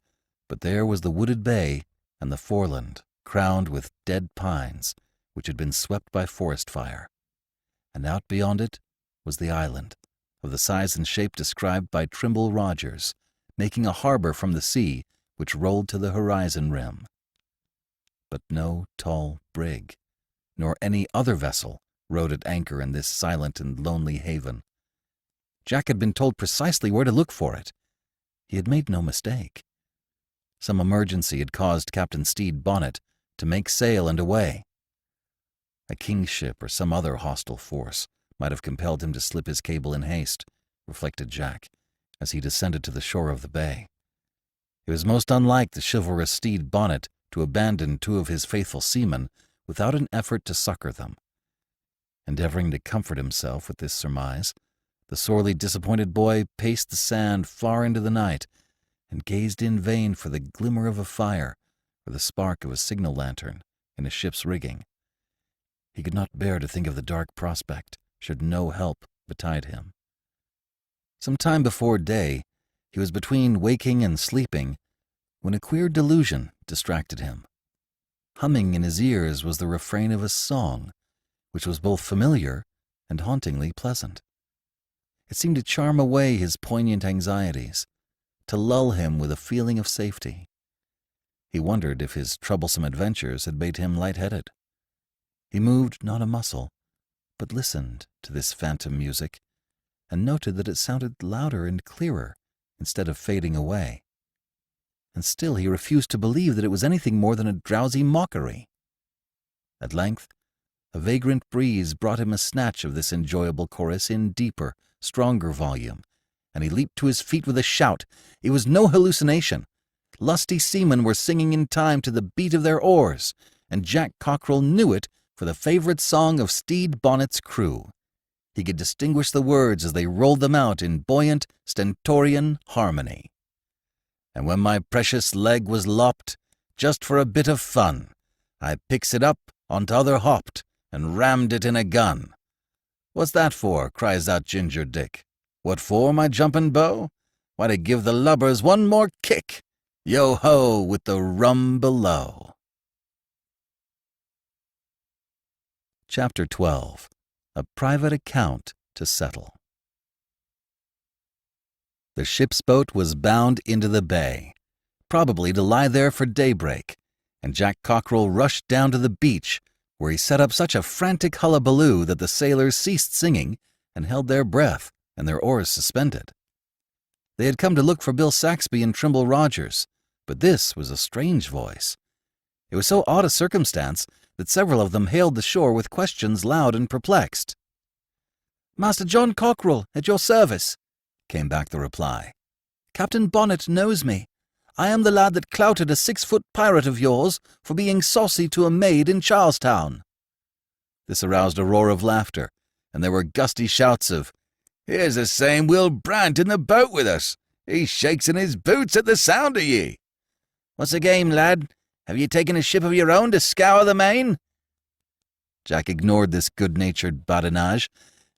but there was the wooded bay and the foreland, crowned with dead pines, which had been swept by forest fire. And out beyond it was the island, of the size and shape described by Trimble Rogers, making a harbor from the sea which rolled to the horizon rim. But no tall brig, nor any other vessel, rode at anchor in this silent and lonely haven. Jack had been told precisely where to look for it. He had made no mistake. Some emergency had caused Captain Stede Bonnet to make sail and away. A king's ship or some other hostile force might have compelled him to slip his cable in haste, reflected Jack, as he descended to the shore of the bay. It was most unlike the chivalrous Stede Bonnet to abandon two of his faithful seamen without an effort to succor them. Endeavoring to comfort himself with this surmise, the sorely disappointed boy paced the sand far into the night and gazed in vain for the glimmer of a fire or the spark of a signal lantern in a ship's rigging. He could not bear to think of the dark prospect should no help betide him. Some time before day, he was between waking and sleeping when a queer delusion distracted him. Humming in his ears was the refrain of a song, which was both familiar and hauntingly pleasant. It seemed to charm away his poignant anxieties, to lull him with a feeling of safety. He wondered if his troublesome adventures had made him light-headed. He moved not a muscle, but listened to this phantom music, and noted that it sounded louder and clearer instead of fading away. And still he refused to believe that it was anything more than a drowsy mockery. At length, a vagrant breeze brought him a snatch of this enjoyable chorus in deeper, stronger volume, and he leaped to his feet with a shout. It was no hallucination. Lusty seamen were singing in time to the beat of their oars, and Jack Cockerell knew it for the favourite song of Stede Bonnet's crew. He could distinguish the words as they rolled them out in buoyant, stentorian harmony. And when my precious leg was lopped, just for a bit of fun, I picks it up on t'other hopped, and rammed it in a gun. What's that for? Cries out Ginger Dick. What for, my jumpin' beau? Why, to give the lubbers one more kick. Yo-ho with the rum below. Chapter 12. A Private Account to Settle. The ship's boat was bound into the bay, probably to lie there for daybreak, and Jack Cockerell rushed down to the beach, where he set up such a frantic hullabaloo that the sailors ceased singing and held their breath and their oars suspended. They had come to look for Bill Saxby and Trimble Rogers, but this was a strange voice. It was so odd a circumstance that several of them hailed the shore with questions loud and perplexed. "Master John Cockerell, at your service," came back the reply. "Captain Bonnet knows me. I am the lad that clouted a 6-foot pirate of yours for being saucy to a maid in Charlestown." This aroused a roar of laughter, and there were gusty shouts of, "Here's the same Will Brandt in the boat with us. He shakes in his boots at the sound of ye. What's the game, lad? Have ye taken a ship of your own to scour the main?" Jack ignored this good-natured badinage,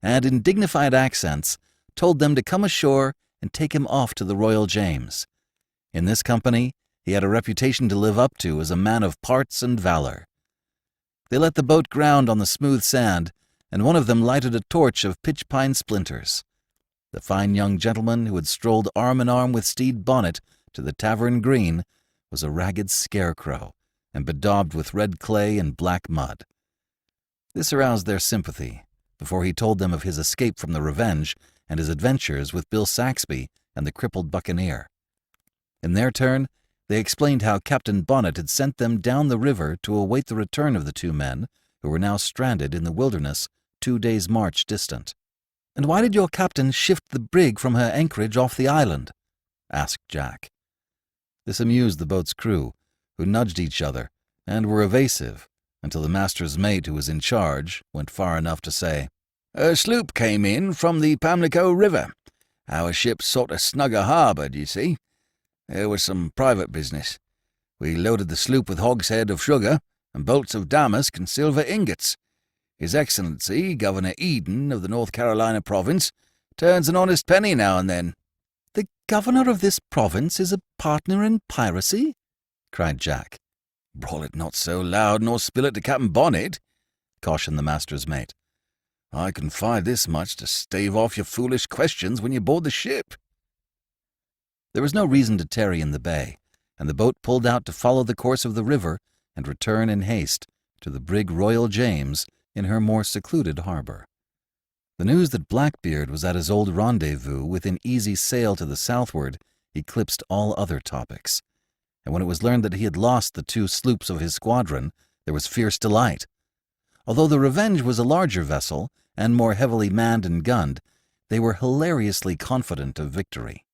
and in dignified accents told them to come ashore and take him off to the Royal James. In this company, he had a reputation to live up to as a man of parts and valor. They let the boat ground on the smooth sand, and one of them lighted a torch of pitch-pine splinters. The fine young gentleman who had strolled arm in arm with Stede Bonnet to the Tavern Green was a ragged scarecrow, and bedaubed with red clay and black mud. This aroused their sympathy, before he told them of his escape from the Revenge and his adventures with Bill Saxby and the crippled Buccaneer. In their turn, they explained how Captain Bonnet had sent them down the river to await the return of the two men, who were now stranded in the wilderness 2 days' march distant. "And why did your captain shift the brig from her anchorage off the island?" asked Jack. This amused the boat's crew, who nudged each other and were evasive, until the master's mate, who was in charge, went far enough to say, "A sloop came in from the Pamlico River. Our ship's sort of snugger harboured, you see. There was some private business. We loaded the sloop with hogshead of sugar and bolts of damask and silver ingots. His Excellency, Governor Eden of the North Carolina province, turns an honest penny now and then." "The governor of this province is a partner in piracy?" cried Jack. "Brawl it not so loud, nor spill it to Captain Bonnet," cautioned the master's mate. "I confide this much to stave off your foolish questions when you board the ship." There was no reason to tarry in the bay, and the boat pulled out to follow the course of the river and return in haste to the brig Royal James in her more secluded harbor. The news that Blackbeard was at his old rendezvous within easy sail to the southward eclipsed all other topics, and when it was learned that he had lost the 2 sloops of his squadron, there was fierce delight. Although the Revenge was a larger vessel and more heavily manned and gunned, they were hilariously confident of victory.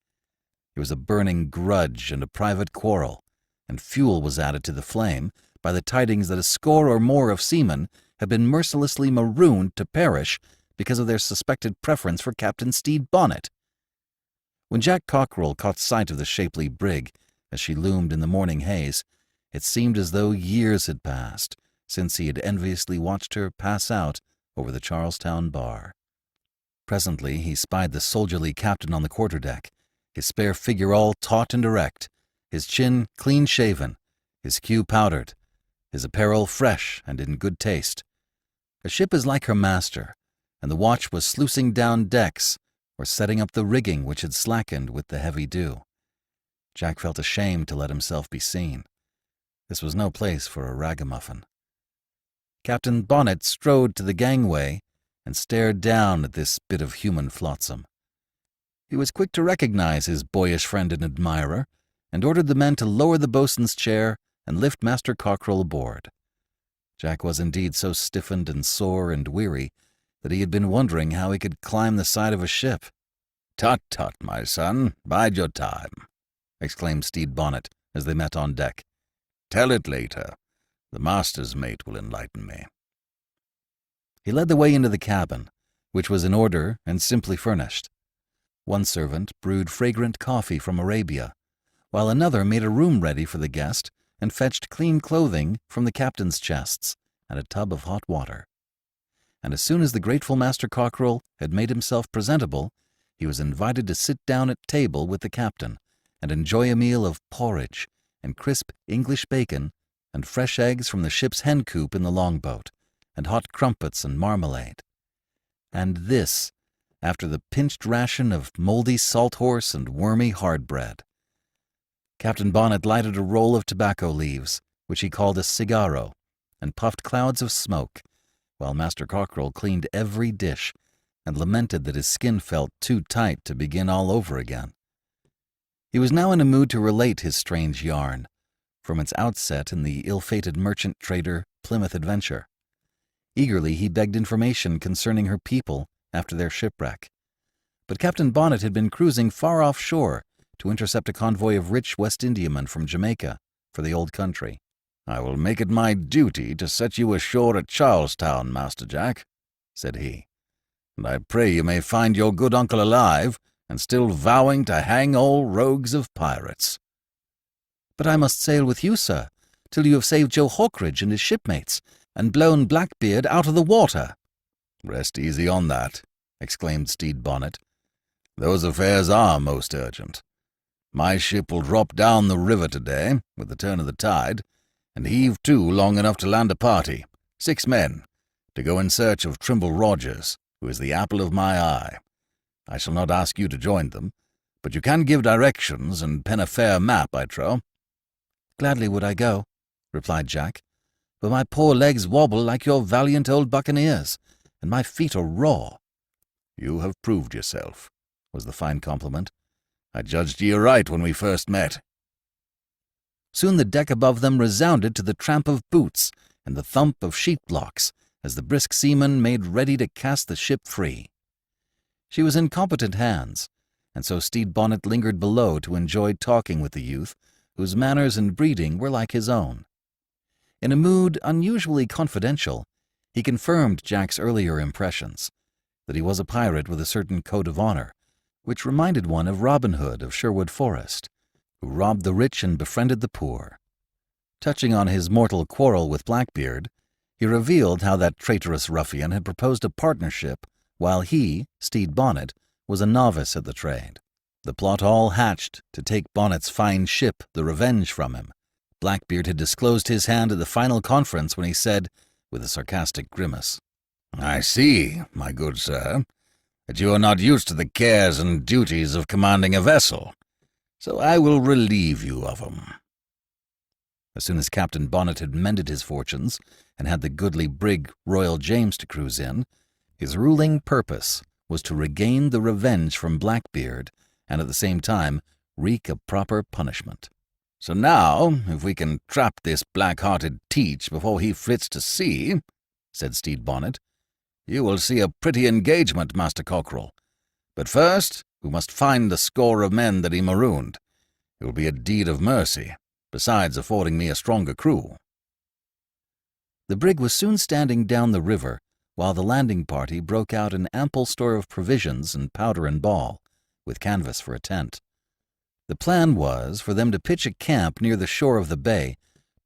It was a burning grudge and a private quarrel, and fuel was added to the flame by the tidings that a score or more of seamen had been mercilessly marooned to perish because of their suspected preference for Captain Stede Bonnet. When Jack Cockerell caught sight of the shapely brig as she loomed in the morning haze, it seemed as though years had passed since he had enviously watched her pass out over the Charlestown bar. Presently he spied the soldierly captain on the quarterdeck, his spare figure all taut and erect, his chin clean-shaven, his queue powdered, his apparel fresh and in good taste. A ship is like her master, and the watch was sluicing down decks or setting up the rigging which had slackened with the heavy dew. Jack felt ashamed to let himself be seen. This was no place for a ragamuffin. Captain Bonnet strode to the gangway and stared down at this bit of human flotsam. He was quick to recognize his boyish friend and admirer, and ordered the men to lower the boatswain's chair and lift Master Cockerel aboard. Jack was indeed so stiffened and sore and weary that he had been wondering how he could climb the side of a ship. "Tut, tut, my son, bide your time," exclaimed Stede Bonnet as they met on deck. "Tell it later. The master's mate will enlighten me." He led the way into the cabin, which was in order and simply furnished. One servant brewed fragrant coffee from Arabia, while another made a room ready for the guest and fetched clean clothing from the captain's chests and a tub of hot water. And as soon as the grateful Master Cockerel had made himself presentable, he was invited to sit down at table with the captain and enjoy a meal of porridge and crisp English bacon and fresh eggs from the ship's hen coop in the longboat, and hot crumpets and marmalade. And this, after the pinched ration of mouldy salt-horse and wormy hard bread. Captain Bonnet lighted a roll of tobacco leaves, which he called a cigarro, and puffed clouds of smoke, while Master Cockerel cleaned every dish and lamented that his skin felt too tight to begin all over again. He was now in a mood to relate his strange yarn, from its outset in the ill-fated merchant trader Plymouth adventure. Eagerly he begged information concerning her people after their shipwreck. But Captain Bonnet had been cruising far offshore to intercept a convoy of rich West Indiamen from Jamaica for the old country. "I will make it my duty to set you ashore at Charlestown, Master Jack," said he, "and I pray you may find your good uncle alive and still vowing to hang all rogues of pirates." "But I must sail with you, sir, till you have saved Joe Hawkridge and his shipmates, and blown Blackbeard out of the water." "Rest easy on that," exclaimed Stede Bonnet. "Those affairs are most urgent. My ship will drop down the river today, with the turn of the tide, and heave to long enough to land a party, 6 men, to go in search of Trimble Rogers, who is the apple of my eye. I shall not ask you to join them, but you can give directions and pen a fair map, I trow." "Gladly would I go," replied Jack, "but my poor legs wobble like your valiant old buccaneers, and my feet are raw." "You have proved yourself," was the fine compliment. "I judged ye aright when we first met." Soon the deck above them resounded to the tramp of boots and the thump of sheet-blocks as the brisk seamen made ready to cast the ship free. She was in competent hands, and so Stede Bonnet lingered below to enjoy talking with the youth, whose manners and breeding were like his own. In a mood unusually confidential, he confirmed Jack's earlier impressions, that he was a pirate with a certain code of honor, which reminded one of Robin Hood of Sherwood Forest, who robbed the rich and befriended the poor. Touching on his mortal quarrel with Blackbeard, he revealed how that traitorous ruffian had proposed a partnership while he, Stede Bonnet, was a novice at the trade. The plot all hatched to take Bonnet's fine ship, the Revenge, from him. Blackbeard had disclosed his hand at the final conference when he said, with a sarcastic grimace, "I see, my good sir, that you are not used to the cares and duties of commanding a vessel, so I will relieve you of them." As soon as Captain Bonnet had mended his fortunes and had the goodly brig Royal James to cruise in, his ruling purpose was to regain the Revenge from Blackbeard and at the same time wreak a proper punishment. "So now, if we can trap this black-hearted Teach before he flits to sea," said Stede Bonnet, "you will see a pretty engagement, Master Cockerel. But first, we must find the score of men that he marooned. It will be a deed of mercy, besides affording me a stronger crew." The brig was soon standing down the river, while the landing party broke out an ample store of provisions and powder and ball, with canvas for a tent. The plan was for them to pitch a camp near the shore of the bay,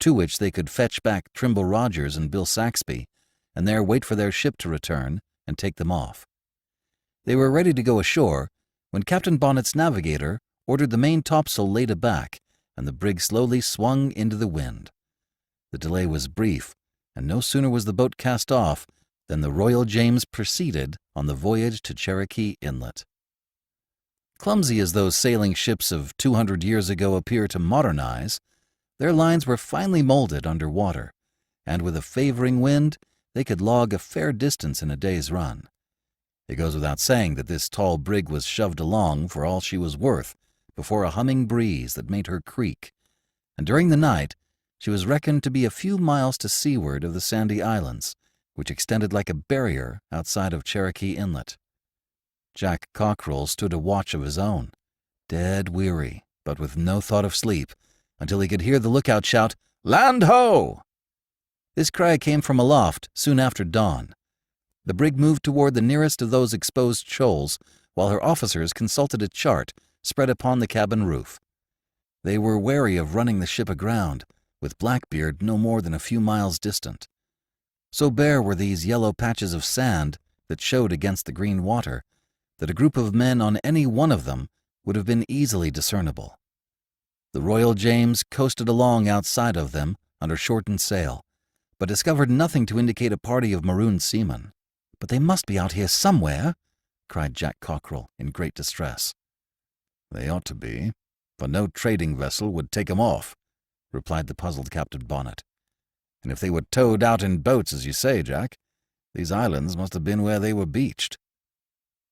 to which they could fetch back Trimble Rogers and Bill Saxby, and there wait for their ship to return and take them off. They were ready to go ashore when Captain Bonnet's navigator ordered the main topsail laid aback, and the brig slowly swung into the wind. The delay was brief, and no sooner was the boat cast off than the Royal James proceeded on the voyage to Cherokee Inlet. Clumsy as those sailing ships of 200 years ago appear to modernize, their lines were finely molded under water, and with a favoring wind, they could log a fair distance in a day's run. It goes without saying that this tall brig was shoved along for all she was worth before a humming breeze that made her creak, and during the night she was reckoned to be a few miles to seaward of the Sandy Islands, which extended like a barrier outside of Cherokee Inlet. Jack Cockrell stood a watch of his own, dead weary, but with no thought of sleep, until he could hear the lookout shout, "Land ho!" This cry came from aloft soon after dawn. The brig moved toward the nearest of those exposed shoals, while her officers consulted a chart spread upon the cabin roof. They were wary of running the ship aground, with Blackbeard no more than a few miles distant. So bare were these yellow patches of sand that showed against the green water that a group of men on any one of them would have been easily discernible. The Royal James coasted along outside of them under shortened sail, but discovered nothing to indicate a party of marooned seamen. "But they must be out here somewhere," cried Jack Cockrell in great distress. "They ought to be, for no trading vessel would take 'em off," replied the puzzled Captain Bonnet. "And if they were towed out in boats, as you say, Jack, these islands must have been where they were beached."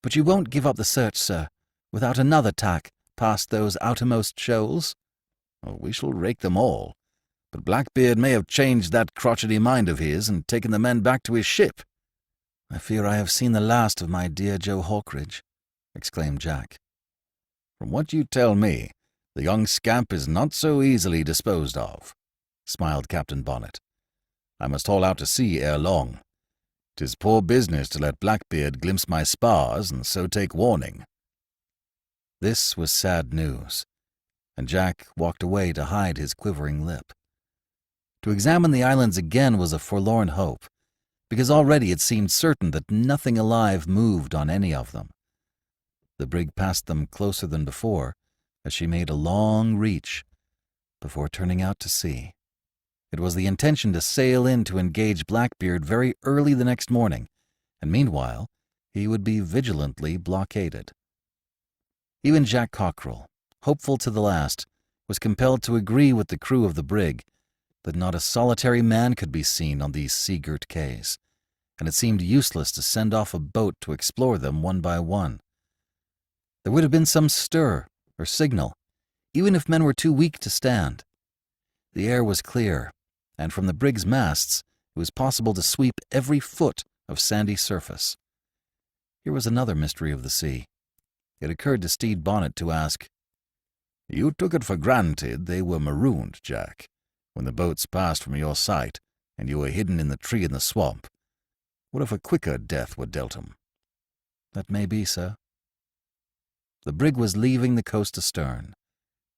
"But you won't give up the search, sir, without another tack past those outermost shoals?" "Oh, we shall rake them all, but Blackbeard may have changed that crotchety mind of his and taken the men back to his ship." "I fear I have seen the last of my dear Joe Hawkridge," exclaimed Jack. "From what you tell me, the young scamp is not so easily disposed of," smiled Captain Bonnet. "I must haul out to sea ere long. 'Tis poor business to let Blackbeard glimpse my spars and so take warning." This was sad news, and Jack walked away to hide his quivering lip. To examine the islands again was a forlorn hope, because already it seemed certain that nothing alive moved on any of them. The brig passed them closer than before, as she made a long reach before turning out to sea. It was the intention to sail in to engage Blackbeard very early the next morning, and meanwhile he would be vigilantly blockaded. Even Jack Cockrell, hopeful to the last, was compelled to agree with the crew of the brig that not a solitary man could be seen on these sea-girt quays, and it seemed useless to send off a boat to explore them one by one. There would have been some stir or signal, even if men were too weak to stand. The air was clear, and from the brig's masts it was possible to sweep every foot of sandy surface. Here was another mystery of the sea. It occurred to Stede Bonnet to ask, "You took it for granted they were marooned, Jack, when the boats passed from your sight and you were hidden in the tree in the swamp. What if a quicker death were dealt 'em?" "That may be, sir." The brig was leaving the coast astern.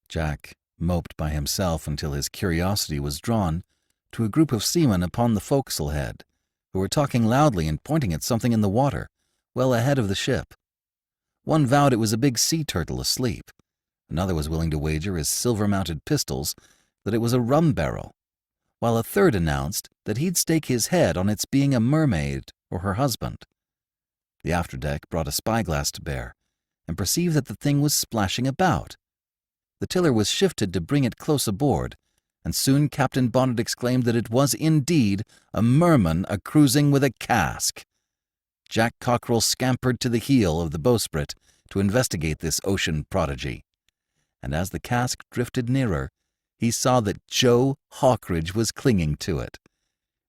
Jack moped by himself until his curiosity was drawn to a group of seamen upon the forecastle head, who were talking loudly and pointing at something in the water, well ahead of the ship. One vowed it was a big sea turtle asleep. Another was willing to wager his silver-mounted pistols that it was a rum barrel, while a third announced that he'd stake his head on its being a mermaid or her husband. The afterdeck brought a spyglass to bear, and perceived that the thing was splashing about. The tiller was shifted to bring it close aboard, and soon Captain Bonnet exclaimed that it was indeed a merman a-cruising with a cask. Jack Cockrell scampered to the heel of the bowsprit to investigate this ocean prodigy, and as the cask drifted nearer, he saw that Joe Hawkridge was clinging to it.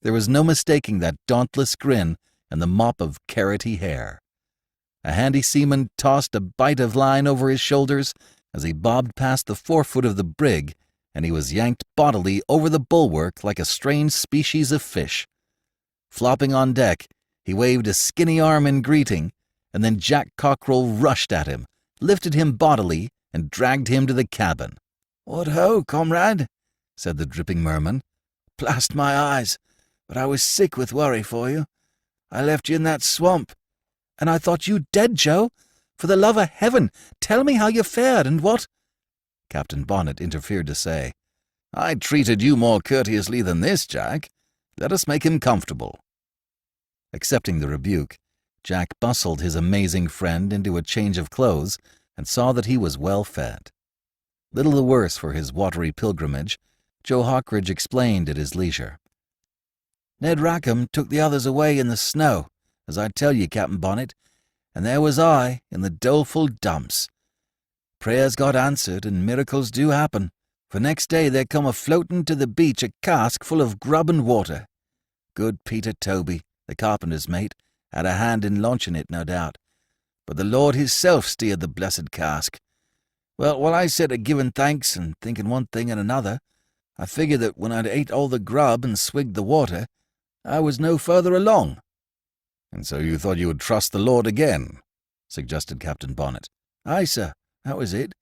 There was no mistaking that dauntless grin and the mop of carroty hair. A handy seaman tossed a bight of line over his shoulders as he bobbed past the forefoot of the brig, and he was yanked bodily over the bulwark like a strange species of fish. Flopping on deck, he waved a skinny arm in greeting, and then Jack Cockrell rushed at him, lifted him bodily, and dragged him to the cabin. "What ho, comrade?" said the dripping merman. "Blast my eyes, but I was sick with worry for you. I left you in that swamp." "And I thought you dead, Joe. For the love of heaven, tell me how you fared and what—" Captain Bonnet interfered to say, "I treated you more courteously than this, Jack. Let us make him comfortable." Accepting the rebuke, Jack bustled his amazing friend into a change of clothes and saw that he was well fed. Little the worse for his watery pilgrimage, Joe Hawkridge explained at his leisure. Ned Rackham took the others away in the snow, as I tell you, Captain Bonnet, and there was I in the doleful dumps. Prayers got answered, and miracles do happen, for next day there come a-floating to the beach a cask full of grub and water. Good Peter Toby, the carpenter's mate, had a hand in launching it, no doubt, but the Lord hisself steered the blessed cask. Well, while I sat a giving thanks and thinking one thing and another, I figured that when I'd ate all the grub and swigged the water, I was no further along. And so you thought you would trust the Lord again, suggested Captain Bonnet. Aye, sir, that was it.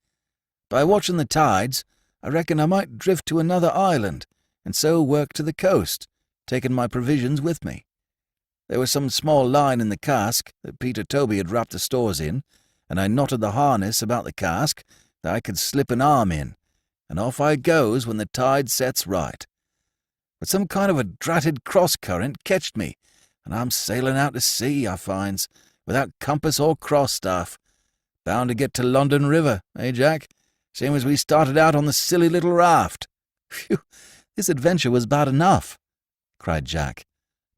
By watching the tides, I reckon I might drift to another island, and so work to the coast, taking my provisions with me. There was some small line in the cask that Peter Toby had wrapped the stores in, and I knotted the harness about the cask that I could slip an arm in, and off I goes when the tide sets right. But some kind of a dratted cross-current catched me, and I'm sailing out to sea, I finds, without compass or cross-staff. Bound to get to London River, eh, Jack? Same as we started out on the silly little raft. Phew, this adventure was bad enough, cried Jack.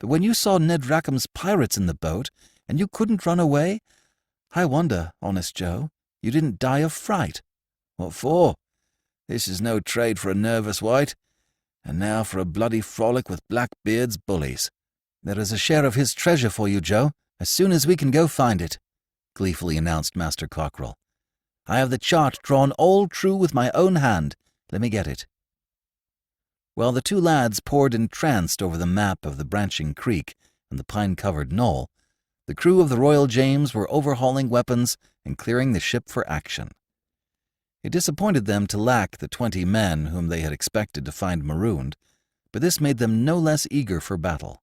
But when you saw Ned Rackham's pirates in the boat, and you couldn't run away, I wonder, honest Joe, you didn't die of fright. What for? This is no trade for a nervous wight. And now for a bloody frolic with Blackbeard's bullies. There is a share of his treasure for you, Joe, as soon as we can go find it, gleefully announced Master Cockerel. I have the chart drawn all true with my own hand. Let me get it. While the two lads pored entranced over the map of the branching creek and the pine-covered knoll, the crew of the Royal James were overhauling weapons and clearing the ship for action. It disappointed them to lack the 20 men whom they had expected to find marooned, but this made them no less eager for battle.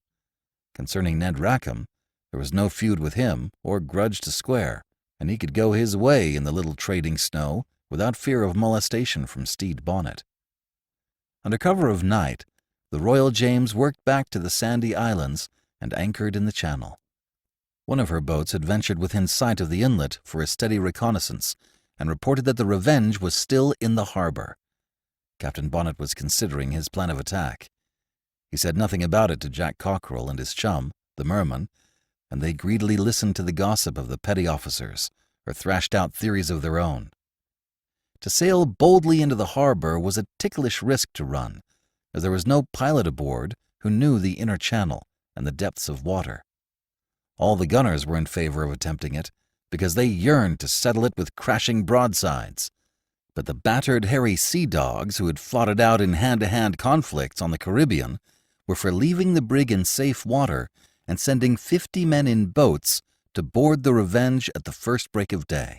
Concerning Ned Rackham, there was no feud with him or grudge to square, and he could go his way in the little trading snow without fear of molestation from Stede Bonnet. Under cover of night, the Royal James worked back to the Sandy Islands and anchored in the channel. One of her boats had ventured within sight of the inlet for a steady reconnaissance and reported that the Revenge was still in the harbor. Captain Bonnet was considering his plan of attack. He said nothing about it to Jack Cockerel and his chum, the merman, and they greedily listened to the gossip of the petty officers, or thrashed out theories of their own. To sail boldly into the harbor was a ticklish risk to run, as there was no pilot aboard who knew the inner channel and the depths of water. All the gunners were in favor of attempting it, because they yearned to settle it with crashing broadsides. But the battered, hairy sea dogs who had fought it out in hand-to-hand conflicts on the Caribbean were for leaving the brig in safe water and sending 50 men in boats to board the Revenge at the first break of day.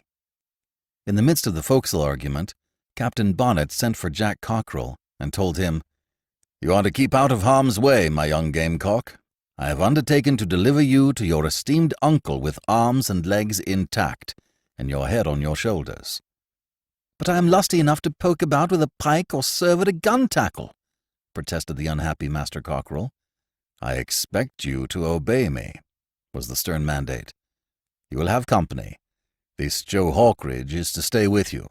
In the midst of the forecastle argument, Captain Bonnet sent for Jack Cockerel and told him, "You are to keep out of harm's way, my young gamecock. I have undertaken to deliver you to your esteemed uncle with arms and legs intact, and your head on your shoulders." "But I am lusty enough to poke about with a pike or serve at a gun-tackle," protested the unhappy Master Cockerel. "I expect you to obey me," was the stern mandate. "You will have company. This Joe Hawkridge is to stay with you."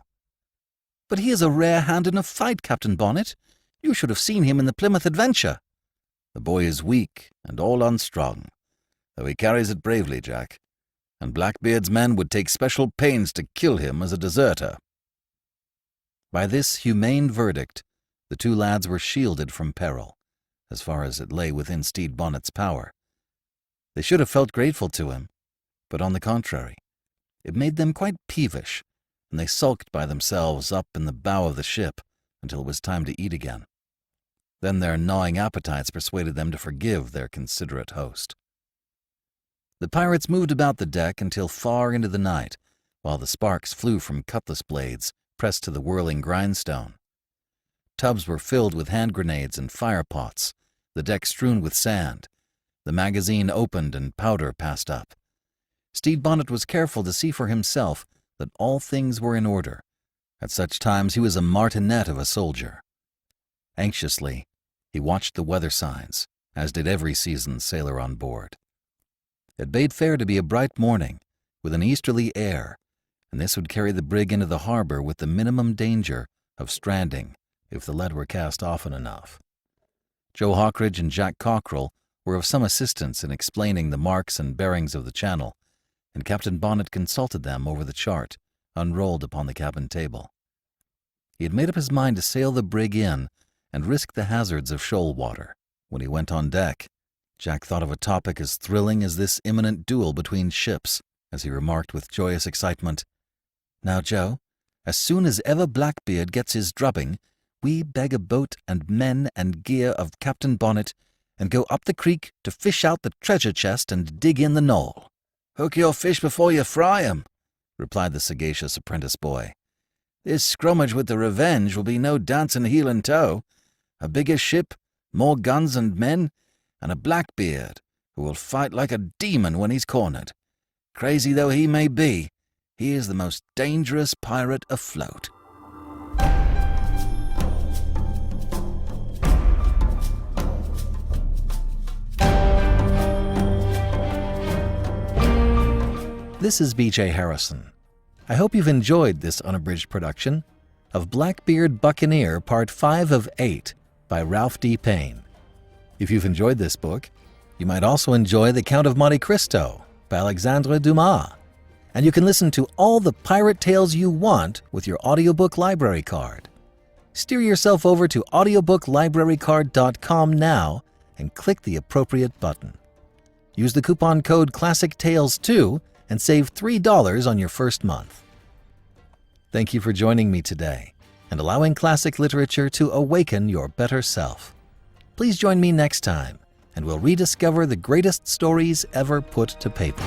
"But he is a rare hand in a fight, Captain Bonnet. You should have seen him in the Plymouth Adventure." "The boy is weak and all unstrung, though he carries it bravely, Jack, and Blackbeard's men would take special pains to kill him as a deserter." By this humane verdict, the two lads were shielded from peril, as far as it lay within Stede Bonnet's power. They should have felt grateful to him, but on the contrary, it made them quite peevish, and they sulked by themselves up in the bow of the ship until it was time to eat again. Then their gnawing appetites persuaded them to forgive their considerate host. The pirates moved about the deck until far into the night, while the sparks flew from cutlass blades pressed to the whirling grindstone. Tubs were filled with hand grenades and fire pots, the deck strewn with sand, the magazine opened and powder passed up. Stede Bonnet was careful to see for himself that all things were in order. At such times he was a martinet of a soldier. Anxiously, he watched the weather signs, as did every seasoned sailor on board. It bade fair to be a bright morning, with an easterly air, and this would carry the brig into the harbor with the minimum danger of stranding if the lead were cast often enough. Joe Hawkridge and Jack Cockerel were of some assistance in explaining the marks and bearings of the channel, and Captain Bonnet consulted them over the chart, unrolled upon the cabin table. He had made up his mind to sail the brig in and risk the hazards of shoal water. When he went on deck, Jack thought of a topic as thrilling as this imminent duel between ships, as he remarked with joyous excitement, "Now, Joe, as soon as ever Blackbeard gets his drubbing, we beg a boat and men and gear of Captain Bonnet and go up the creek to fish out the treasure chest and dig in the knoll." "Hook your fish before you fry 'em," replied the sagacious apprentice boy. "This scrummage with the Revenge will be no dancing heel and toe. A bigger ship, more guns and men, and a Blackbeard who will fight like a demon when he's cornered. Crazy though he may be, he is the most dangerous pirate afloat." This is B.J. Harrison. I hope you've enjoyed this unabridged production of Blackbeard Buccaneer Part 5 of 8 by Ralph D. Paine. If you've enjoyed this book, you might also enjoy The Count of Monte Cristo by Alexandre Dumas. And you can listen to all the pirate tales you want with your Audiobook Library Card. Steer yourself over to audiobooklibrarycard.com now and click the appropriate button. Use the coupon code ClassicTales2 and save $3 on your first month. Thank you for joining me today and allowing classic literature to awaken your better self. Please join me next time, and we'll rediscover the greatest stories ever put to paper.